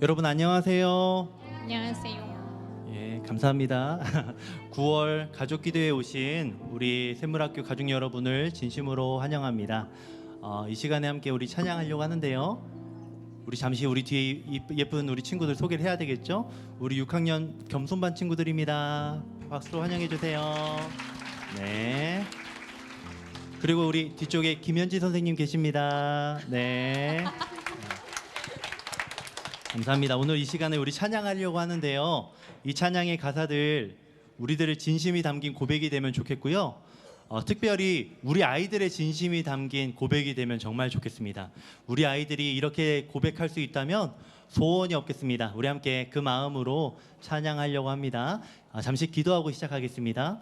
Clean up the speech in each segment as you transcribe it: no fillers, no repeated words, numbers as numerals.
여러분 안녕하세요. 안녕하세요. 예, 감사합니다. 9월 가족기도에 오신 우리 샘물학교 가족 여러분을 진심으로 환영합니다. 이 시간에 함께 우리 찬양하려고 하는데요. 우리 잠시 우리 뒤에 예쁜 우리 친구들 소개를 해야 되겠죠? 우리 6학년 겸손반 친구들입니다. 박수로 환영해 주세요. 네. 그리고 우리 뒤쪽에 김현지 선생님 계십니다. 네. 감사합니다. 오늘 이 시간에 우리 찬양하려고 하는데요. 이 찬양의 가사들 우리들의 진심이 담긴 고백이 되면 좋겠고요. 특별히 우리 아이들의 진심이 담긴 고백이 되면 정말 좋겠습니다. 우리 아이들이 이렇게 고백할 수 있다면 소원이 없겠습니다. 우리 함께 그 마음으로 찬양하려고 합니다. 잠시 기도하고 시작하겠습니다.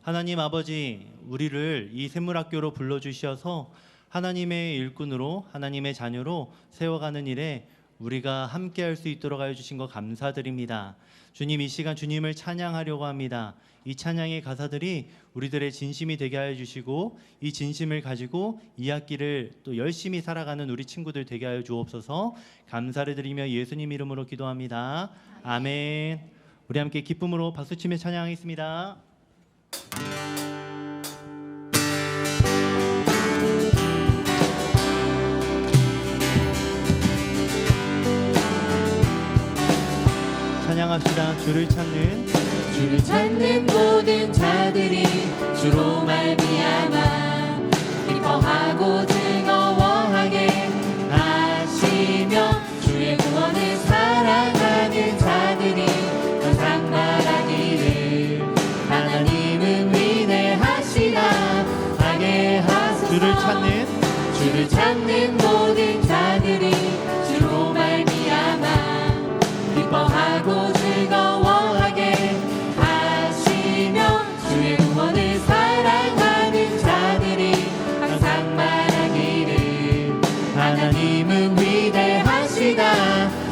하나님 아버지, 우리를 이 샘물학교로 불러주셔서 하나님의 일꾼으로, 하나님의 자녀로 세워가는 일에 우리가 함께할 수 있도록 하여 주신 것 감사드립니다. 주님, 이 시간 주님을 찬양하려고 합니다. 이 찬양의 가사들이 우리들의 진심이 되게 하여 주시고 이 진심을 가지고 이 학기를 또 열심히 살아가는 우리 친구들 되게 하여 주옵소서. 감사를 드리며 예수님 이름으로 기도합니다. 아멘. 우리 함께 기쁨으로 박수치며 찬양하겠습니다. 찬양합시다. 주를 찾는 모든 자들이 주로 말미암아 기뻐하고 즐거워하게 하시며 주의 구원을 사랑하는 자들이 항상 말하기를 하나님은 위대하시다 하게 하소서. 주를 찾는 모든 자들이 주로 말미암아 기뻐하고 즐거워하게 하시며 주의 구원을 사랑하는 자들이 항상 말하기를 하나님은 위대하시다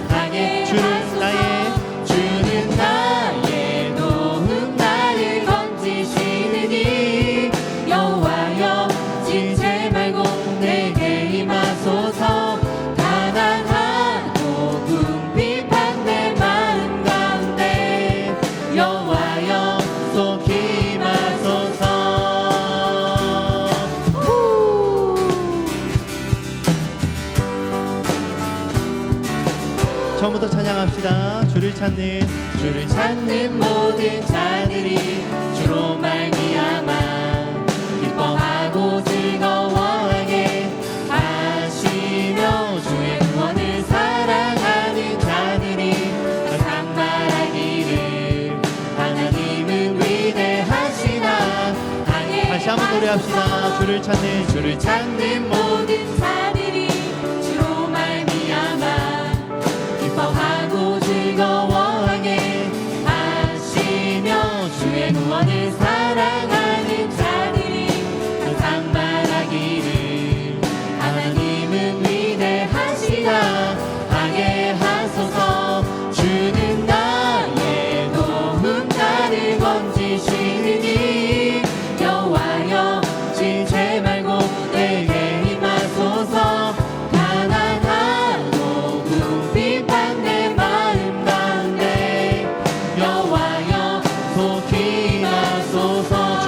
하게 하소서. 주는 나의 도움 나를 건지시느니 여호와여 지체 말고 내게 임하소서. 가난하고 궁핍한 내 마음 가운데 여호와여 속히 임하소서. 처음부터 찬양합시다. 주를 찾는 모든 자들이 주로 말미암아 기뻐하고 즐거워하게 하시며 주의 구원을 사랑하는 자들이 항상 말하기를 하나님은 위대하시다 하게 다시 한번 노래합시다. 주를 찾는 모든 자들이 주로 말미암아 기뻐하고 즐거워하게 하시며 주의 구원을 사랑하는 자들이 항상 말하기를 하나님은 위대하시다 하게 하소서. 주는 나의 도움 나를 건지시느니 여호와여 지체 말고 내게 임하소서. 가난하고 궁핍한 내 마음 가운데 여호와여 속히 임하소서.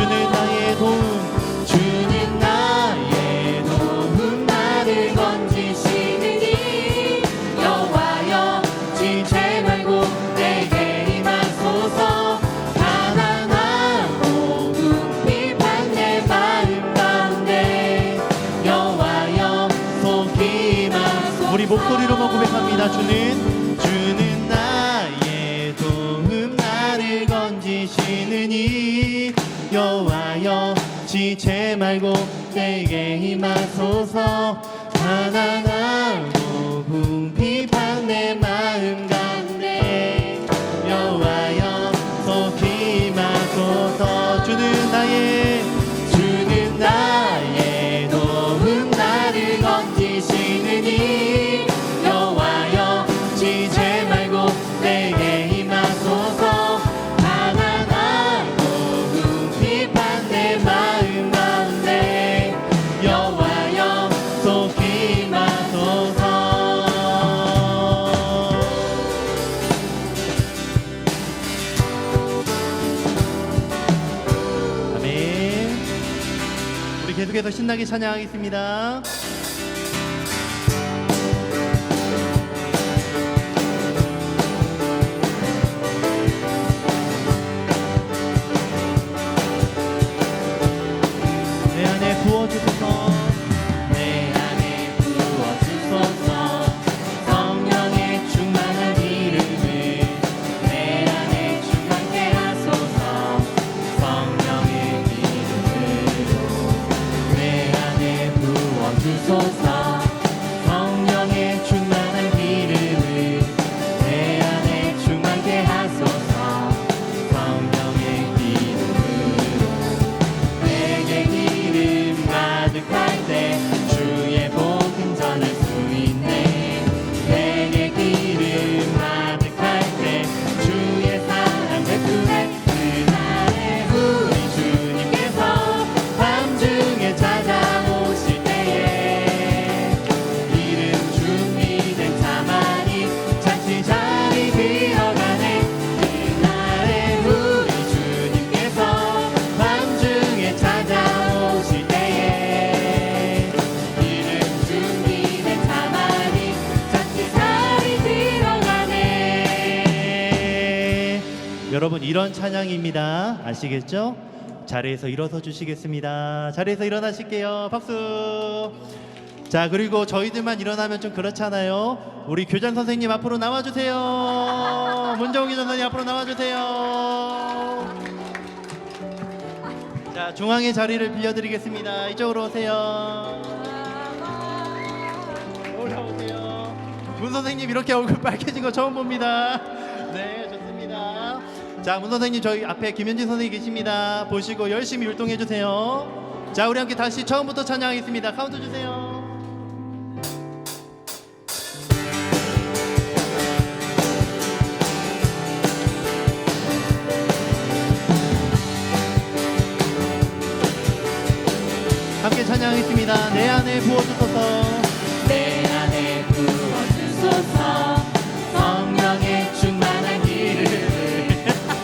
주는 나의 도움 나를 건지시느니 여호와여 지체 말고 내게 임하소서. 가난하고 궁핍한 내 마음 가운데 여호와여 속히 임하소서. 우리 목소리로만 고백합니다. 주는 나의 도움 나를 건지시느니 여호와여 지체 말고 내게 임하소서. 가난하고 궁핍한 내 마음 가운데 여호와여 속히 임하소서. 주는 나의 도움 나를 건지시느니 여호와여 지체 말고 내게 임하소서. 가난하고 궁핍한 내 마음 가운데 여호와여 속히 임하소서. 계속해서 신나게 찬양하겠습니다. 내 안에 부어주소서. 내 안에 부어주소서. 성령의 충만한 기름을 내 안에 충만케 하소서. 성령의 기름으로 내 안에 부어주소서. 성령의 충만한 기름을 내 안에 충만케 하소서. 성령의 기름으로 내게 기름 가득할 때 주의 복음 전할 수 있네. 내게 기름 가득할 때 주의 사랑 베푸네. 그날에 우리 주님께서 밤중에 찾아오실 때에 기름 준비된 자만이 잔치 자리 들어가네. 그날에 우리 주님께서 밤중에 찾아오실 때에 기름 준비된 자만이 잔치 자리 들어가네. 여러분 이런 찬양입니다. 아시겠죠? 자리에서 일어서 주시겠습니다. 자리에서 일어나실게요. 박수. 자, 그리고 저희들만 일어나면 좀 그렇잖아요. 우리 교장 선생님 앞으로 나와주세요. 문정욱이 교장 선생님 앞으로 나와주세요. 자, 중앙의 자리를 빌려드리겠습니다. 이쪽으로 오세요. 올라오세요. 문 선생님 이렇게 얼굴 빨개진 거 처음 봅니다. 네, 좋습니다. 자, 문 선생님 저희 앞에 김현진 선생님 계십니다. 보시고 열심히 율동해 주세요. 자, 우리 함께 다시 처음부터 찬양하겠습니다. 카운트 주세요. 함께 찬양하겠습니다. 내 안에 부어주소서. 내 안에 부어주소서. 성령의 충만한 기름을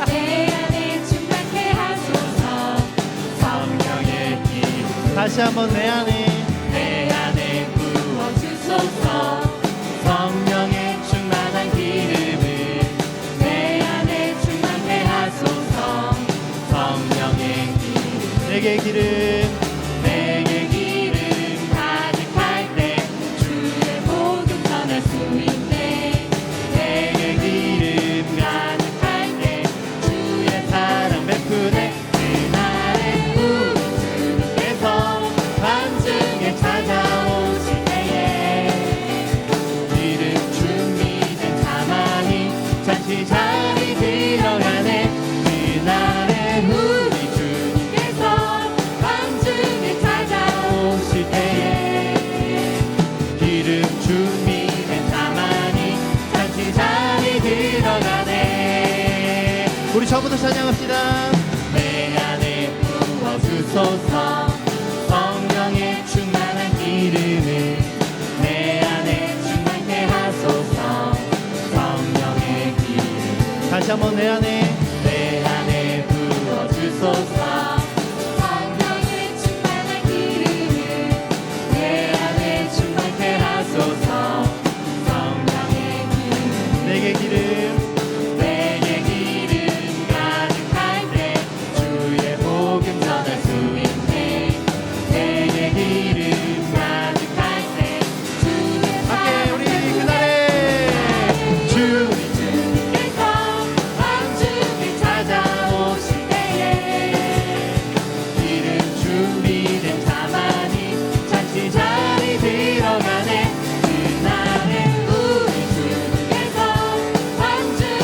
내 안에 충만케 하소서. 성령의 기름 다시 한번 내 안에 부어주소서. 성령의 충만한 기름을 내 안에 충만케 하소서. 성령의 기름 내게 기름 내게 기름 가득할 때 주의 복음 전할 수 있네. 내게 기름 가득할 때 주의 사랑 베푸네. 그날에 우리 주님께서 밤중에 찾아오실 때에 기름 준비된 자만이 잔치 자리 들어가네. 그날에 우리 주님께서 밤중에 찾아오실 때에 기름 준비된 자만이 잔치 자리 들어가네. 우리 처음부터 찬양합시다. 내 안에 부어주소서. 성령의 충만한 기름을 내 안에 충만케 하소서. 성령의 기름 다시 한번 내 안에 부어주소서. 성령의 충만한 기름을 내 안에 충만케 하소서. 성령의 기름 내게 기름 내게 기름 가득할 때 주의 복음 전할 수 있네. 내게 기름 가득할 때 주의 함께 우리 사랑 그날에 주 주님께서 밤중에 찾아오실 때에 기름 준비된 자만이 잔치 자리 들어가네. 그날에 우리 주님께서 밤중에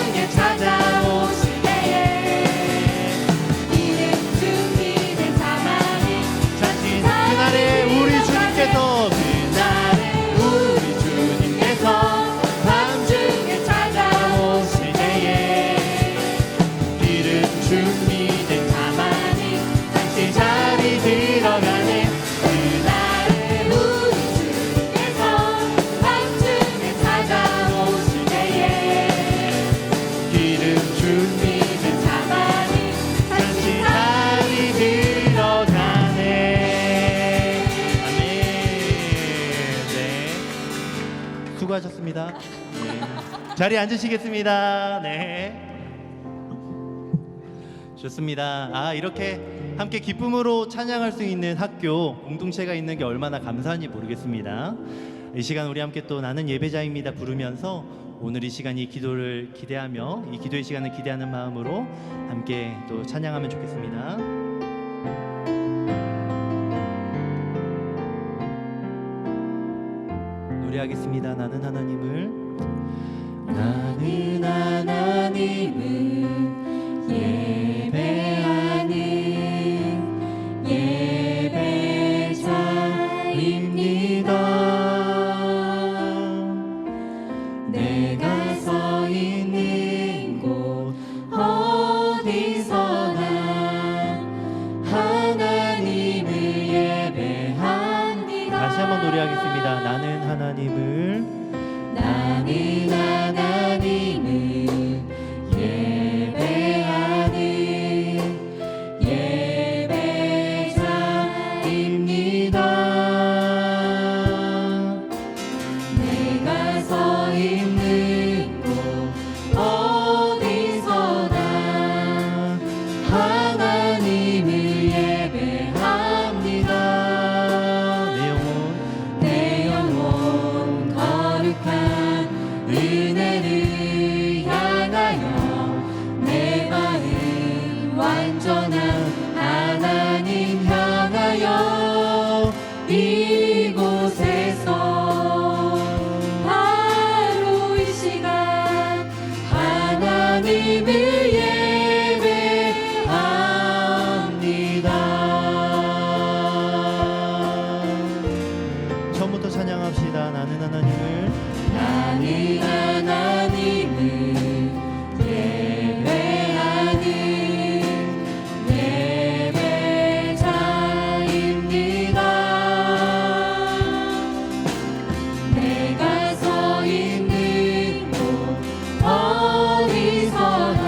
수고하셨습니다. 네. 자리에 앉으시겠습니다. 네. 좋습니다. 아, 이렇게 함께 기쁨으로 찬양할 수 있는 학교 공동체가 있는 게 얼마나 감사한지 모르겠습니다. 이 시간 우리 함께 또 나는 예배자입니다 부르면서 오늘 이 시간 이 기도를 기대하며 이 기도의 시간을 기대하는 마음으로 함께 또 찬양하면 좋겠습니다. 노래하겠습니다. 나는 하나님을 예배하는 예배자입니다. 내가 서 있는 곳 어디서나 하나님을 예배합니다. 다시 한번 노래하겠습니다. 나는 하나님을 예배하는 예배자입니다. 내가 서 있는 곳 어디서나 하나님을 예배합니다. 내 영혼 거룩한 은혜를 향하여 내 마음 완전한 하나님 향하여 이곳에서 바로 이 시간 하나님을 예배합니다. 처음부터 찬양합시다. 나는 하나님을 예배하는 예배자입니다. 내가 서 있는 곳 어디서나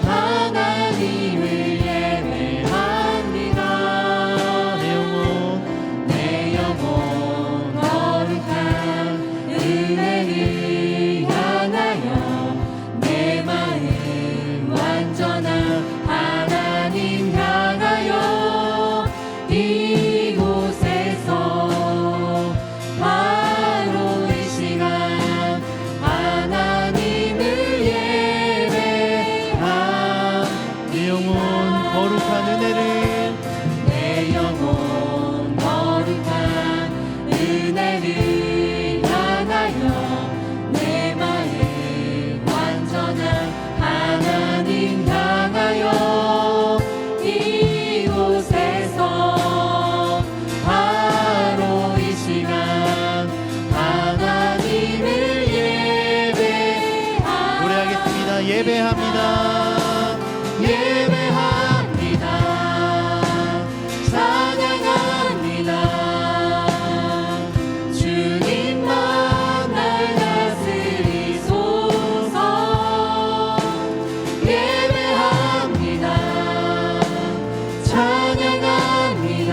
하나님을 예배합니다. 내 영혼 거룩한 은혜를 향하여 내 마음 완전한 하나님 향하여 이곳에서 바로 이 시간 하나님을 예배합니다. 내 영혼 거룩한 은혜를 내 영혼 거룩한 은혜를 향하여 내 마음 완전한 하나님 향하여 이곳에서 바로 이 시간 하나님을 예배합니다. 노래하겠습니다. 예배합니다. 예배합니다. 찬양합니다. 주님만 날 다스리소서. 예배합니다. 찬양합니다.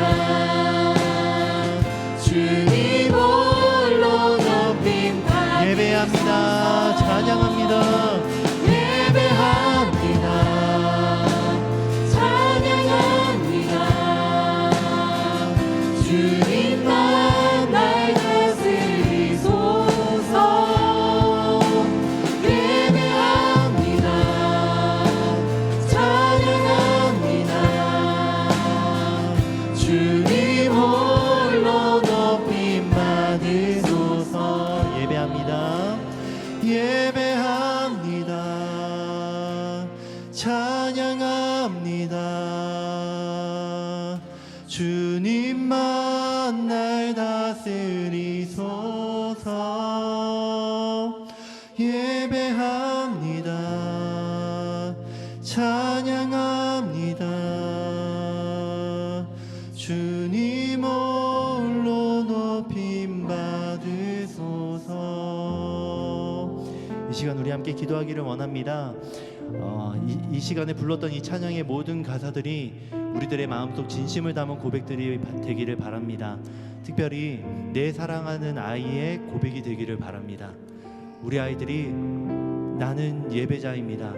주님 홀로 높임 받으소서. 예배합니다. 찬양합니다. 예배합니다. 찬양합니다. 주님만 날 다스리소서. 예배합니다. 찬양합니다. 주님 홀로 높임 받으소서. 예배합니다. 예배합니다. 찬양합니다. 주님만 날 다스리소서. 예배합니다. 찬양합니다. 주님 홀로 높임 받으소서. 이 시간 우리 함께 기도하기를 원합니다. 이 시간에 불렀던 이 찬양의 모든 가사들이 우리들의 마음속 진심을 담은 고백들이 되기를 바랍니다. 특별히 내 사랑하는 아이의 고백이 되기를 바랍니다. 우리 아이들이 나는 예배자입니다.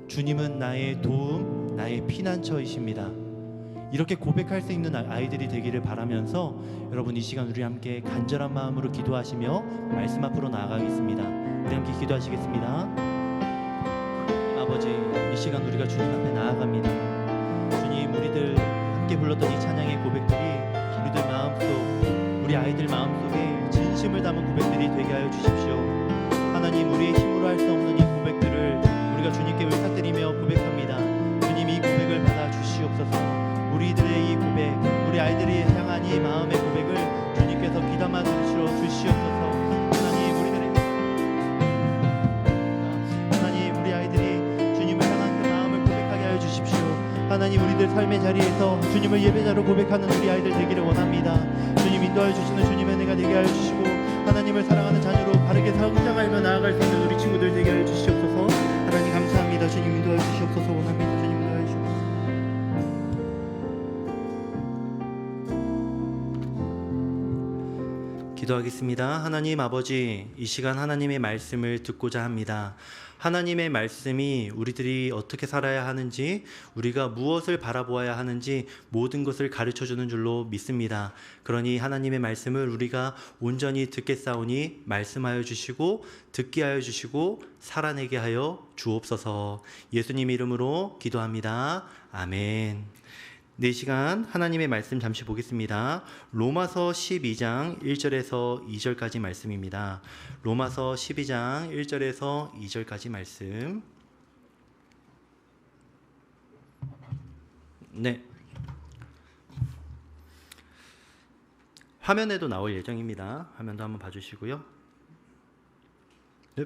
주님은 나의 도움, 나의 피난처이십니다. 이렇게 고백할 수 있는 아이들이 되기를 바라면서 여러분 이 시간 우리 함께 간절한 마음으로 기도하시며 말씀 앞으로 나아가겠습니다. 우리 함께 기도하시겠습니다. 아버지, 이 시간 우리가 주님 앞에 나아갑니다. 주님, 우리들 함께 불렀던 이 찬양의 고백들이 우리들 마음속, 우리 아이들 마음속에 진심을 담은 고백들이 되게 하여 주십시오. 하나님, 우리의 힘으로 할 수 없는 이 고백들을 우리가 주님께 의탁드리며 고백합니다. 주님, 이 고백을 받아 주시옵소서. 우리들의 이 고백, 우리 아이들이 향한 이 마음의 고백을 주님께서 귀담아 들으시어 주시옵소서. 하나님, 우리 아이들이 주님을 향한 그 마음을 고백하게 하여 주십시오. 하나님, 우리들 삶의 자리에서 주님을 예배자로 고백하는 우리 아이들 되기를 원합니다. 주님 인도하여 주시는 주님의 은혜가 되게 하여 주시고, 하나님을 사랑하는 자녀로 바르게 성장하며 나아갈 수 있는 우리 친구들 되게 하여 주시옵소서. 하나님 감사합니다. 주님 인도하여 주시옵소서. 원합니다. 주님 인도하여 주시옵소서. 기도하겠습니다. 하나님 아버지, 이 시간 하나님의 말씀을 듣고자 합니다. 하나님의 말씀이 우리들이 어떻게 살아야 하는지, 우리가 무엇을 바라보아야 하는지 모든 것을 가르쳐주는 줄로 믿습니다. 그러니 하나님의 말씀을 우리가 온전히 듣겠사오니 말씀하여 주시고 듣게 하여 주시고 살아내게 하여 주옵소서. 예수님 이름으로 기도합니다. 아멘. 네, 시간 하나님의 말씀 잠시 보겠습니다. 로마서 12장 1절에서 2절까지 말씀입니다. 로마서 12장 1절에서 2절까지 말씀. 네. 화면에도 나올 예정입니다. 화면도 한번 봐주시고요. 네.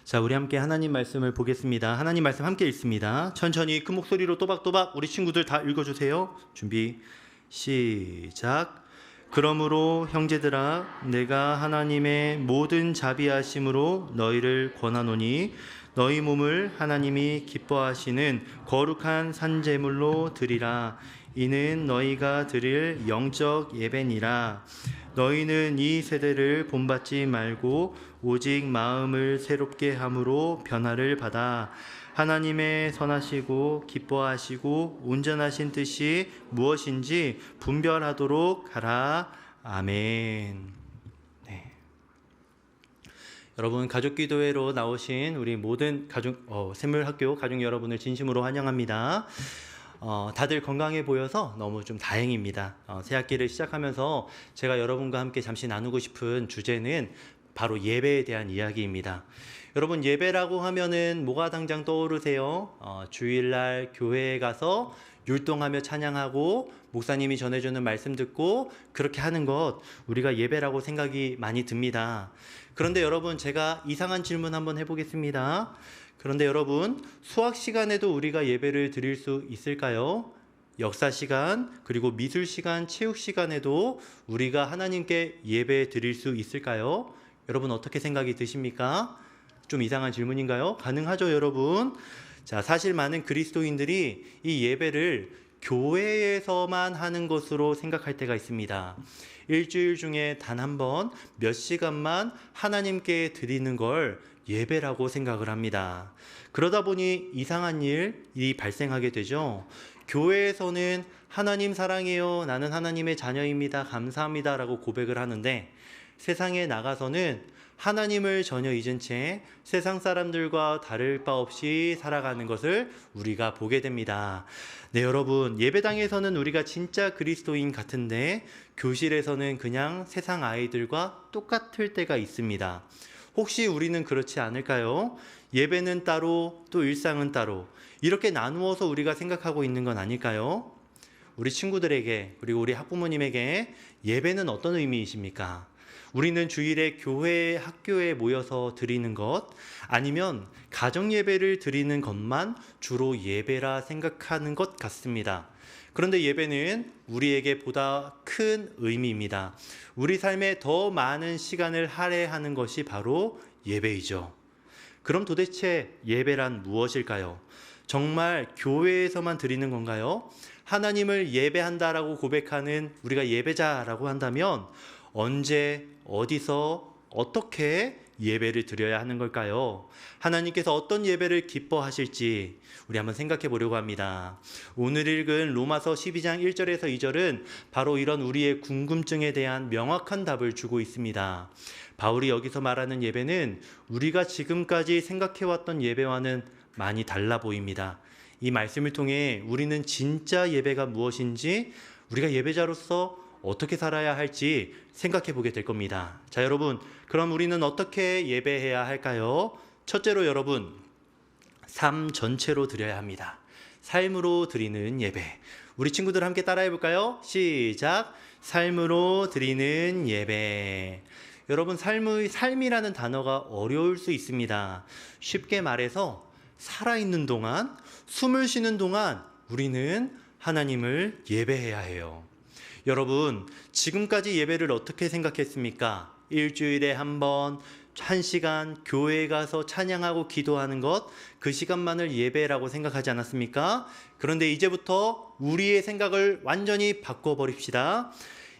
자, 우리 함께 하나님 말씀을 보겠습니다. 하나님 말씀 함께 읽습니다. 천천히 큰 목소리로 또박또박 우리 친구들 다 읽어주세요. 준비 시작. 그러므로 형제들아, 내가 하나님의 모든 자비하심으로 너희를 권하노니 너희 몸을 하나님이 기뻐하시는 거룩한 산제물로 드리라. 이는 너희가 드릴 영적 예배니라. 너희는 이 세대를 본받지 말고 오직 마음을 새롭게 함으로 변화를 받아 하나님의 선하시고 기뻐하시고 온전하신 뜻이 무엇인지 분별하도록 하라. 아멘. 네. 여러분, 가족기도회로 나오신 우리 모든 샘물학교 가족 여러분을 진심으로 환영합니다. 다들 건강해 보여서 너무 좀 다행입니다. 새 학기를 시작하면서 제가 여러분과 함께 잠시 나누고 싶은 주제는 바로 예배에 대한 이야기입니다. 여러분, 예배라고 하면은 뭐가 당장 떠오르세요? 주일날 교회에 가서 율동하며 찬양하고 목사님이 전해주는 말씀 듣고 그렇게 하는 것, 우리가 예배라고 생각이 많이 듭니다. 그런데 여러분, 제가 이상한 질문 한번 해보겠습니다. 그런데 여러분, 수학 시간에도 우리가 예배를 드릴 수 있을까요? 역사 시간, 그리고 미술 시간, 체육 시간에도 우리가 하나님께 예배 드릴 수 있을까요? 여러분, 어떻게 생각이 드십니까? 좀 이상한 질문인가요? 가능하죠, 여러분? 자, 사실 많은 그리스도인들이 이 예배를 교회에서만 하는 것으로 생각할 때가 있습니다. 일주일 중에 단 한 번 몇 시간만 하나님께 드리는 걸 예배라고 생각을 합니다. 그러다 보니 이상한 일이 발생하게 되죠. 교회에서는 하나님 사랑해요, 나는 하나님의 자녀입니다, 감사합니다 라고 고백을 하는데, 세상에 나가서는 하나님을 전혀 잊은 채 세상 사람들과 다를 바 없이 살아가는 것을 우리가 보게 됩니다. 네, 여러분, 예배당에서는 우리가 진짜 그리스도인 같은데 교실에서는 그냥 세상 아이들과 똑같을 때가 있습니다. 혹시 우리는 그렇지 않을까요? 예배는 따로, 또 일상은 따로, 이렇게 나누어서 우리가 생각하고 있는 건 아닐까요? 우리 친구들에게, 그리고 우리 학부모님에게 예배는 어떤 의미이십니까? 우리는 주일에 교회, 학교에 모여서 드리는 것, 아니면 가정 예배를 드리는 것만 주로 예배라 생각하는 것 같습니다. 그런데 예배는 우리에게 보다 큰 의미입니다. 우리 삶에 더 많은 시간을 할애하는 것이 바로 예배이죠. 그럼 도대체 예배란 무엇일까요? 정말 교회에서만 드리는 건가요? 하나님을 예배한다라고 고백하는 우리가 예배자라고 한다면 언제, 어디서, 어떻게 예배를 드려야 하는 걸까요? 하나님께서 어떤 예배를 기뻐하실지 우리 한번 생각해 보려고 합니다. 오늘 읽은 로마서 12장 1절에서 2절은 바로 이런 우리의 궁금증에 대한 명확한 답을 주고 있습니다. 바울이 여기서 말하는 예배는 우리가 지금까지 생각해왔던 예배와는 많이 달라 보입니다. 이 말씀을 통해 우리는 진짜 예배가 무엇인지, 우리가 예배자로서 어떻게 살아야 할지 생각해 보게 될 겁니다. 자, 여러분, 그럼 우리는 어떻게 예배해야 할까요? 첫째로 여러분, 삶 전체로 드려야 합니다. 삶으로 드리는 예배. 우리 친구들 함께 따라해 볼까요? 시작. 삶으로 드리는 예배. 여러분, 삶이라는 단어가 어려울 수 있습니다. 쉽게 말해서 살아있는 동안, 숨을 쉬는 동안 우리는 하나님을 예배해야 해요. 여러분, 지금까지 예배를 어떻게 생각했습니까? 일주일에 한 번, 1시간 교회에 가서 찬양하고 기도하는 것, 그 시간만을 예배라고 생각하지 않았습니까? 그런데 이제부터 우리의 생각을 완전히 바꿔버립시다.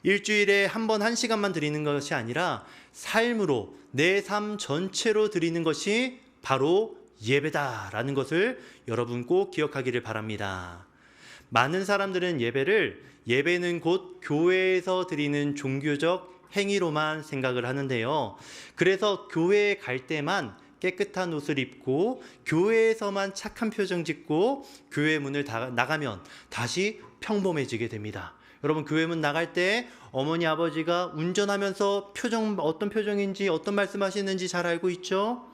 일주일에 한 번 1시간만 드리는 것이 아니라 삶으로, 내 삶 전체로 드리는 것이 바로 예배다라는 것을 여러분 꼭 기억하기를 바랍니다. 많은 사람들은 예배는 곧 교회에서 드리는 종교적 행위로만 생각을 하는데요. 그래서 교회에 갈 때만 깨끗한 옷을 입고 교회에서만 착한 표정 짓고 교회 문을 나가면 다시 평범해지게 됩니다. 여러분, 교회 문 나갈 때 어머니 아버지가 운전하면서 어떤 표정인지 어떤 말씀하시는지 잘 알고 있죠?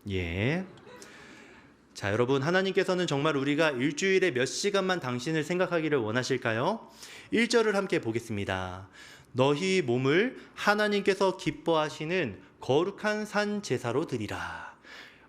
예. 자, 여러분, 하나님께서는 정말 우리가 일주일에 몇 시간만 당신을 생각하기를 원하실까요? 1절을 함께 보겠습니다. 너희 몸을 하나님께서 기뻐하시는 거룩한 산 제사로 드리라.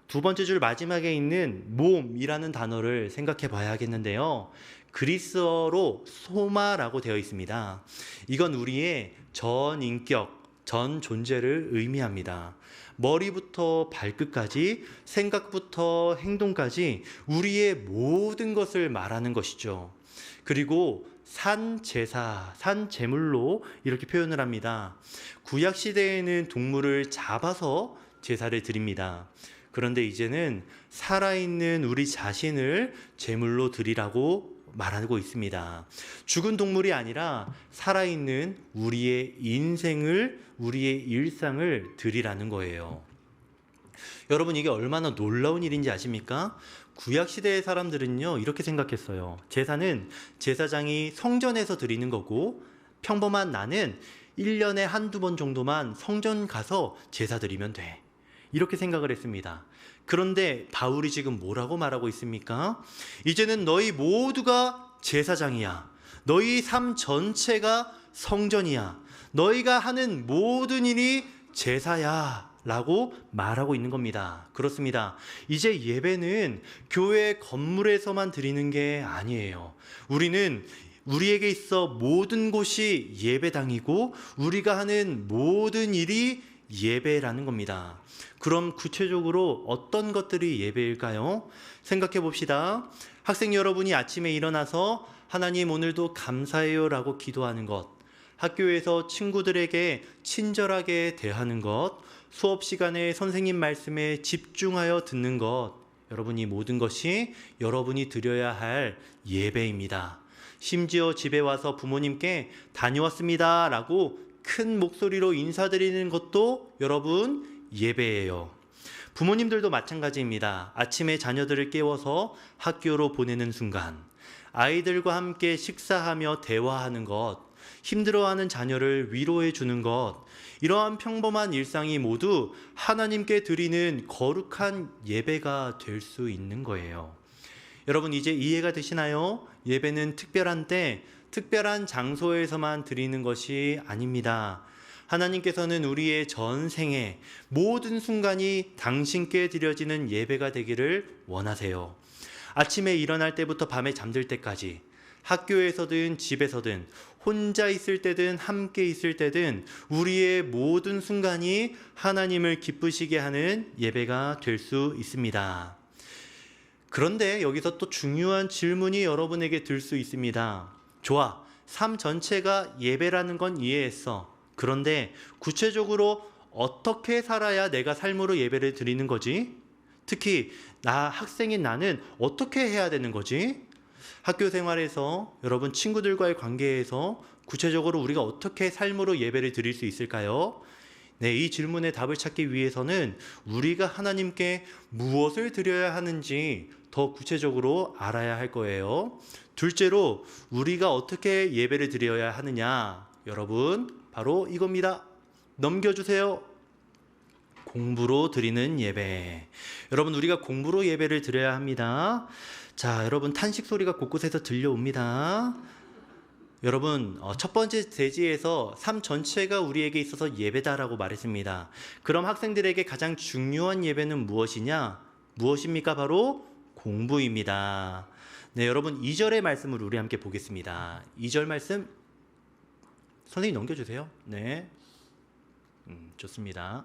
두 번째 줄 마지막에 있는 몸이라는 단어를 생각해 봐야겠는데요. 그리스어로 소마라고 되어 있습니다. 이건 우리의 전 인격, 전 존재를 의미합니다. 머리부터 발끝까지, 생각부터 행동까지 우리의 모든 것을 말하는 것이죠. 그리고 산 제사, 산 제물로 이렇게 표현을 합니다. 구약 시대에는 동물을 잡아서 제사를 드립니다. 그런데 이제는 살아있는 우리 자신을 제물로 드리라고 말하고 있습니다. 죽은 동물이 아니라 살아있는 우리의 인생을, 우리의 일상을 드리라는 거예요. 여러분, 이게 얼마나 놀라운 일인지 아십니까? 구약 시대의 사람들은요, 이렇게 생각했어요. 제사는 제사장이 성전에서 드리는 거고, 평범한 나는 1년에 한두 번 정도만 성전 가서 제사 드리면 돼. 이렇게 생각을 했습니다. 그런데 바울이 지금 뭐라고 말하고 있습니까? 이제는 너희 모두가 제사장이야. 너희 삶 전체가 성전이야. 너희가 하는 모든 일이 제사야 라고 말하고 있는 겁니다. 그렇습니다. 이제 예배는 교회 건물에서만 드리는 게 아니에요. 우리에게 있어 모든 곳이 예배당이고 우리가 하는 모든 일이 예배라는 겁니다. 그럼 구체적으로 어떤 것들이 예배일까요? 생각해 봅시다. 학생 여러분이 아침에 일어나서 하나님 오늘도 감사해요 라고 기도하는 것, 학교에서 친구들에게 친절하게 대하는 것, 수업 시간에 선생님 말씀에 집중하여 듣는 것, 여러분이 모든 것이 여러분이 드려야 할 예배입니다. 심지어 집에 와서 부모님께 다녀왔습니다 라고 큰 목소리로 인사드리는 것도 여러분 예배예요. 부모님들도 마찬가지입니다. 아침에 자녀들을 깨워서 학교로 보내는 순간, 아이들과 함께 식사하며 대화하는 것, 힘들어하는 자녀를 위로해 주는 것, 이러한 평범한 일상이 모두 하나님께 드리는 거룩한 예배가 될 수 있는 거예요. 여러분, 이제 이해가 되시나요? 예배는 특별한 때, 특별한 장소에서만 드리는 것이 아닙니다. 하나님께서는 우리의 전생에 모든 순간이 당신께 드려지는 예배가 되기를 원하세요. 아침에 일어날 때부터 밤에 잠들 때까지, 학교에서든 집에서든 혼자 있을 때든 함께 있을 때든 우리의 모든 순간이 하나님을 기쁘시게 하는 예배가 될 수 있습니다. 그런데 여기서 또 중요한 질문이 여러분에게 들 수 있습니다. 좋아, 삶 전체가 예배라는 건 이해했어. 그런데 구체적으로 어떻게 살아야 내가 삶으로 예배를 드리는 거지? 특히 학생인 나는 어떻게 해야 되는 거지? 학교 생활에서 여러분 친구들과의 관계에서 구체적으로 우리가 어떻게 삶으로 예배를 드릴 수 있을까요? 네, 이 질문에 답을 찾기 위해서는 우리가 하나님께 무엇을 드려야 하는지 더 구체적으로 알아야 할 거예요. 둘째로 우리가 어떻게 예배를 드려야 하느냐? 여러분, 바로 이겁니다. 넘겨주세요. 공부로 드리는 예배. 여러분, 우리가 공부로 예배를 드려야 합니다. 자, 여러분 탄식 소리가 곳곳에서 들려옵니다. 여러분, 첫 번째 대지에서 삶 전체가 우리에게 있어서 예배다라고 말했습니다. 그럼 학생들에게 가장 중요한 예배는 무엇이냐? 무엇입니까? 바로 공부입니다. 네, 여러분 2절의 말씀을 우리 함께 보겠습니다. 2절 말씀 선생님 넘겨주세요. 네, 좋습니다.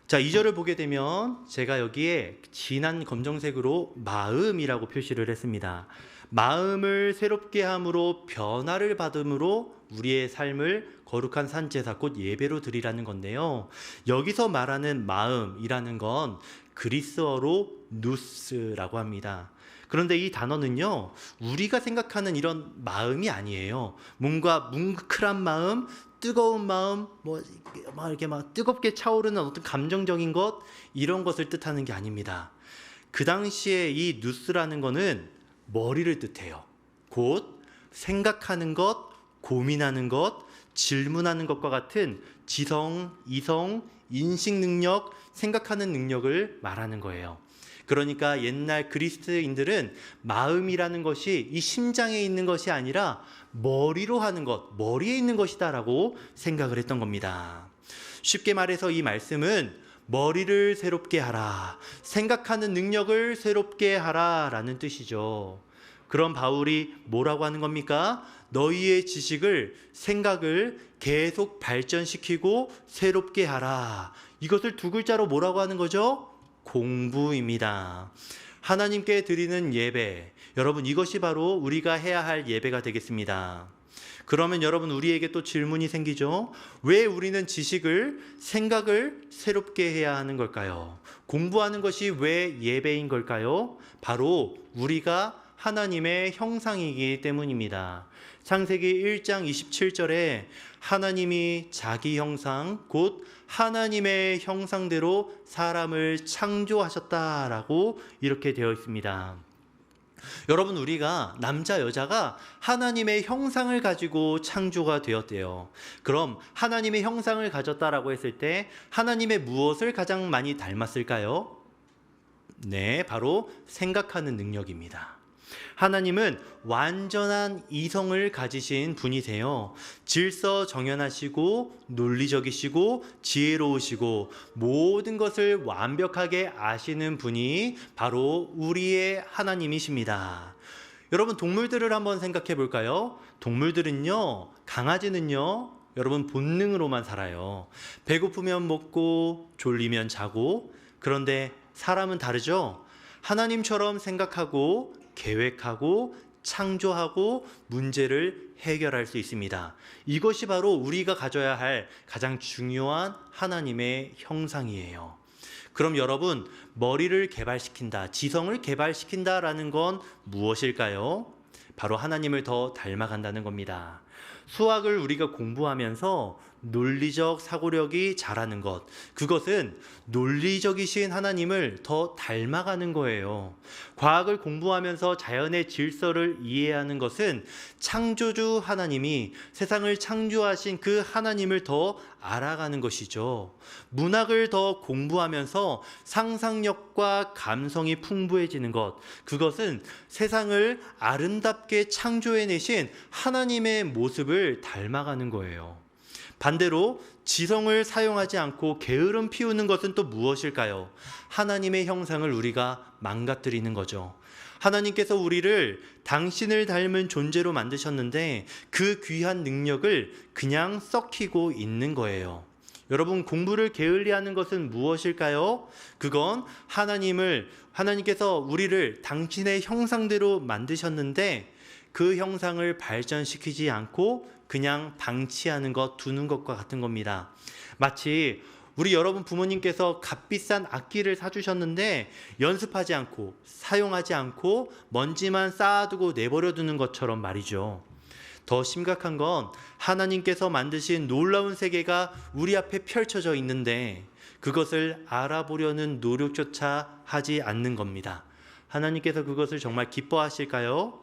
자, 2절을 보게 되면 제가 여기에 진한 검정색으로 마음이라고 표시를 했습니다. 마음을 새롭게 함으로 변화를 받음으로 우리의 삶을 거룩한 산제사 곧 예배로 드리라는 건데요. 여기서 말하는 마음이라는 건 그리스어로 누스라고 합니다. 그런데 이 단어는요, 우리가 생각하는 이런 마음이 아니에요. 뭔가 뭉클한 마음, 뜨거운 마음, 이렇게 뜨겁게 차오르는 어떤 감정적인 것, 이런 것을 뜻하는 게 아닙니다. 그 당시에 이 누스라는 거는 머리를 뜻해요. 곧 생각하는 것, 고민하는 것, 질문하는 것과 같은 지성, 이성, 인식 능력, 생각하는 능력을 말하는 거예요. 그러니까 옛날 그리스인들은 마음이라는 것이 이 심장에 있는 것이 아니라 머리로 하는 것, 머리에 있는 것이다라고 생각을 했던 겁니다. 쉽게 말해서 이 말씀은 머리를 새롭게 하라, 생각하는 능력을 새롭게 하라 라는 뜻이죠. 그럼 바울이 뭐라고 하는 겁니까? 너희의 지식을, 생각을 계속 발전시키고 새롭게 하라. 이것을 두 글자로 뭐라고 하는 거죠? 공부입니다. 하나님께 드리는 예배, 여러분 이것이 바로 우리가 해야 할 예배가 되겠습니다. 그러면 여러분 우리에게 또 질문이 생기죠. 왜 우리는 지식을, 생각을 새롭게 해야 하는 걸까요? 공부하는 것이 왜 예배인 걸까요? 바로 우리가 하나님의 형상이기 때문입니다. 창세기 1장 27절에 하나님이 자기 형상 곧 하나님의 형상대로 사람을 창조하셨다라고 이렇게 되어 있습니다. 여러분 우리가 남자 여자가 하나님의 형상을 가지고 창조가 되었대요. 그럼 하나님의 형상을 가졌다라고 했을 때 하나님의 무엇을 가장 많이 닮았을까요? 네, 바로 생각하는 능력입니다. 하나님은 완전한 이성을 가지신 분이세요. 질서정연하시고 논리적이시고 지혜로우시고 모든 것을 완벽하게 아시는 분이 바로 우리의 하나님이십니다. 여러분 동물들을 한번 생각해 볼까요? 동물들은요, 강아지는요, 여러분 본능으로만 살아요. 배고프면 먹고 졸리면 자고. 그런데 사람은 다르죠? 하나님처럼 생각하고 계획하고 창조하고 문제를 해결할 수 있습니다. 이것이 바로 우리가 가져야 할 가장 중요한 하나님의 형상이에요. 그럼 여러분, 머리를 개발시킨다, 지성을 개발시킨다라는 건 무엇일까요? 바로 하나님을 더 닮아간다는 겁니다. 수학을 우리가 공부하면서 논리적 사고력이 자라는 것, 그것은 논리적이신 하나님을 더 닮아가는 거예요. 과학을 공부하면서 자연의 질서를 이해하는 것은 창조주 하나님이 세상을 창조하신 그 하나님을 더 알아가는 것이죠. 문학을 더 공부하면서 상상력과 감성이 풍부해지는 것, 그것은 세상을 아름답게 창조해내신 하나님의 모습을 닮아가는 거예요. 반대로 지성을 사용하지 않고 게으름 피우는 것은 또 무엇일까요? 하나님의 형상을 우리가 망가뜨리는 거죠. 하나님께서 우리를 당신을 닮은 존재로 만드셨는데 그 귀한 능력을 그냥 썩히고 있는 거예요. 여러분, 공부를 게을리하는 것은 무엇일까요? 그건 하나님께서 우리를 당신의 형상대로 만드셨는데 그 형상을 발전시키지 않고 그냥 방치하는 것, 두는 것과 같은 겁니다. 마치 우리 여러분 부모님께서 값비싼 악기를 사주셨는데 연습하지 않고 사용하지 않고 먼지만 쌓아두고 내버려 두는 것처럼 말이죠. 더 심각한 건 하나님께서 만드신 놀라운 세계가 우리 앞에 펼쳐져 있는데 그것을 알아보려는 노력조차 하지 않는 겁니다. 하나님께서 그것을 정말 기뻐하실까요?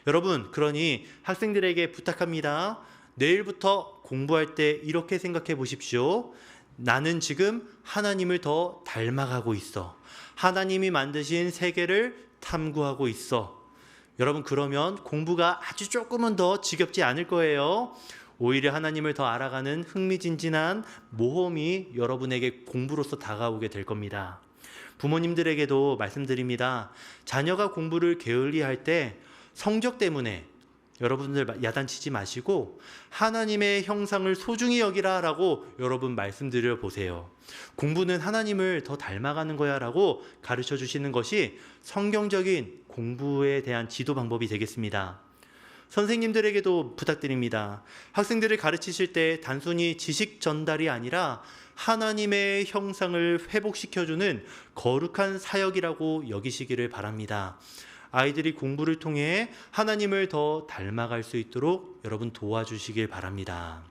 여러분, 그러니 학생들에게 부탁합니다. 내일부터 공부할 때 이렇게 생각해 보십시오. 나는 지금 하나님을 더 닮아가고 있어. 하나님이 만드신 세계를 탐구하고 있어. 여러분, 그러면 공부가 아주 조금은 더 지겹지 않을 거예요. 오히려 하나님을 더 알아가는 흥미진진한 모험이 여러분에게 공부로서 다가오게 될 겁니다. 부모님들에게도 말씀드립니다. 자녀가 공부를 게을리할 때 성적 때문에 여러분들 야단치지 마시고 하나님의 형상을 소중히 여기라라고 여러분 말씀드려 보세요. 공부는 하나님을 더 닮아가는 거야라고 가르쳐 주시는 것이 성경적인 공부에 대한 지도 방법이 되겠습니다. 선생님들에게도 부탁드립니다. 학생들을 가르치실 때 단순히 지식 전달이 아니라 하나님의 형상을 회복시켜주는 거룩한 사역이라고 여기시기를 바랍니다. 아이들이 공부를 통해 하나님을 더 닮아갈 수 있도록 여러분 도와주시길 바랍니다.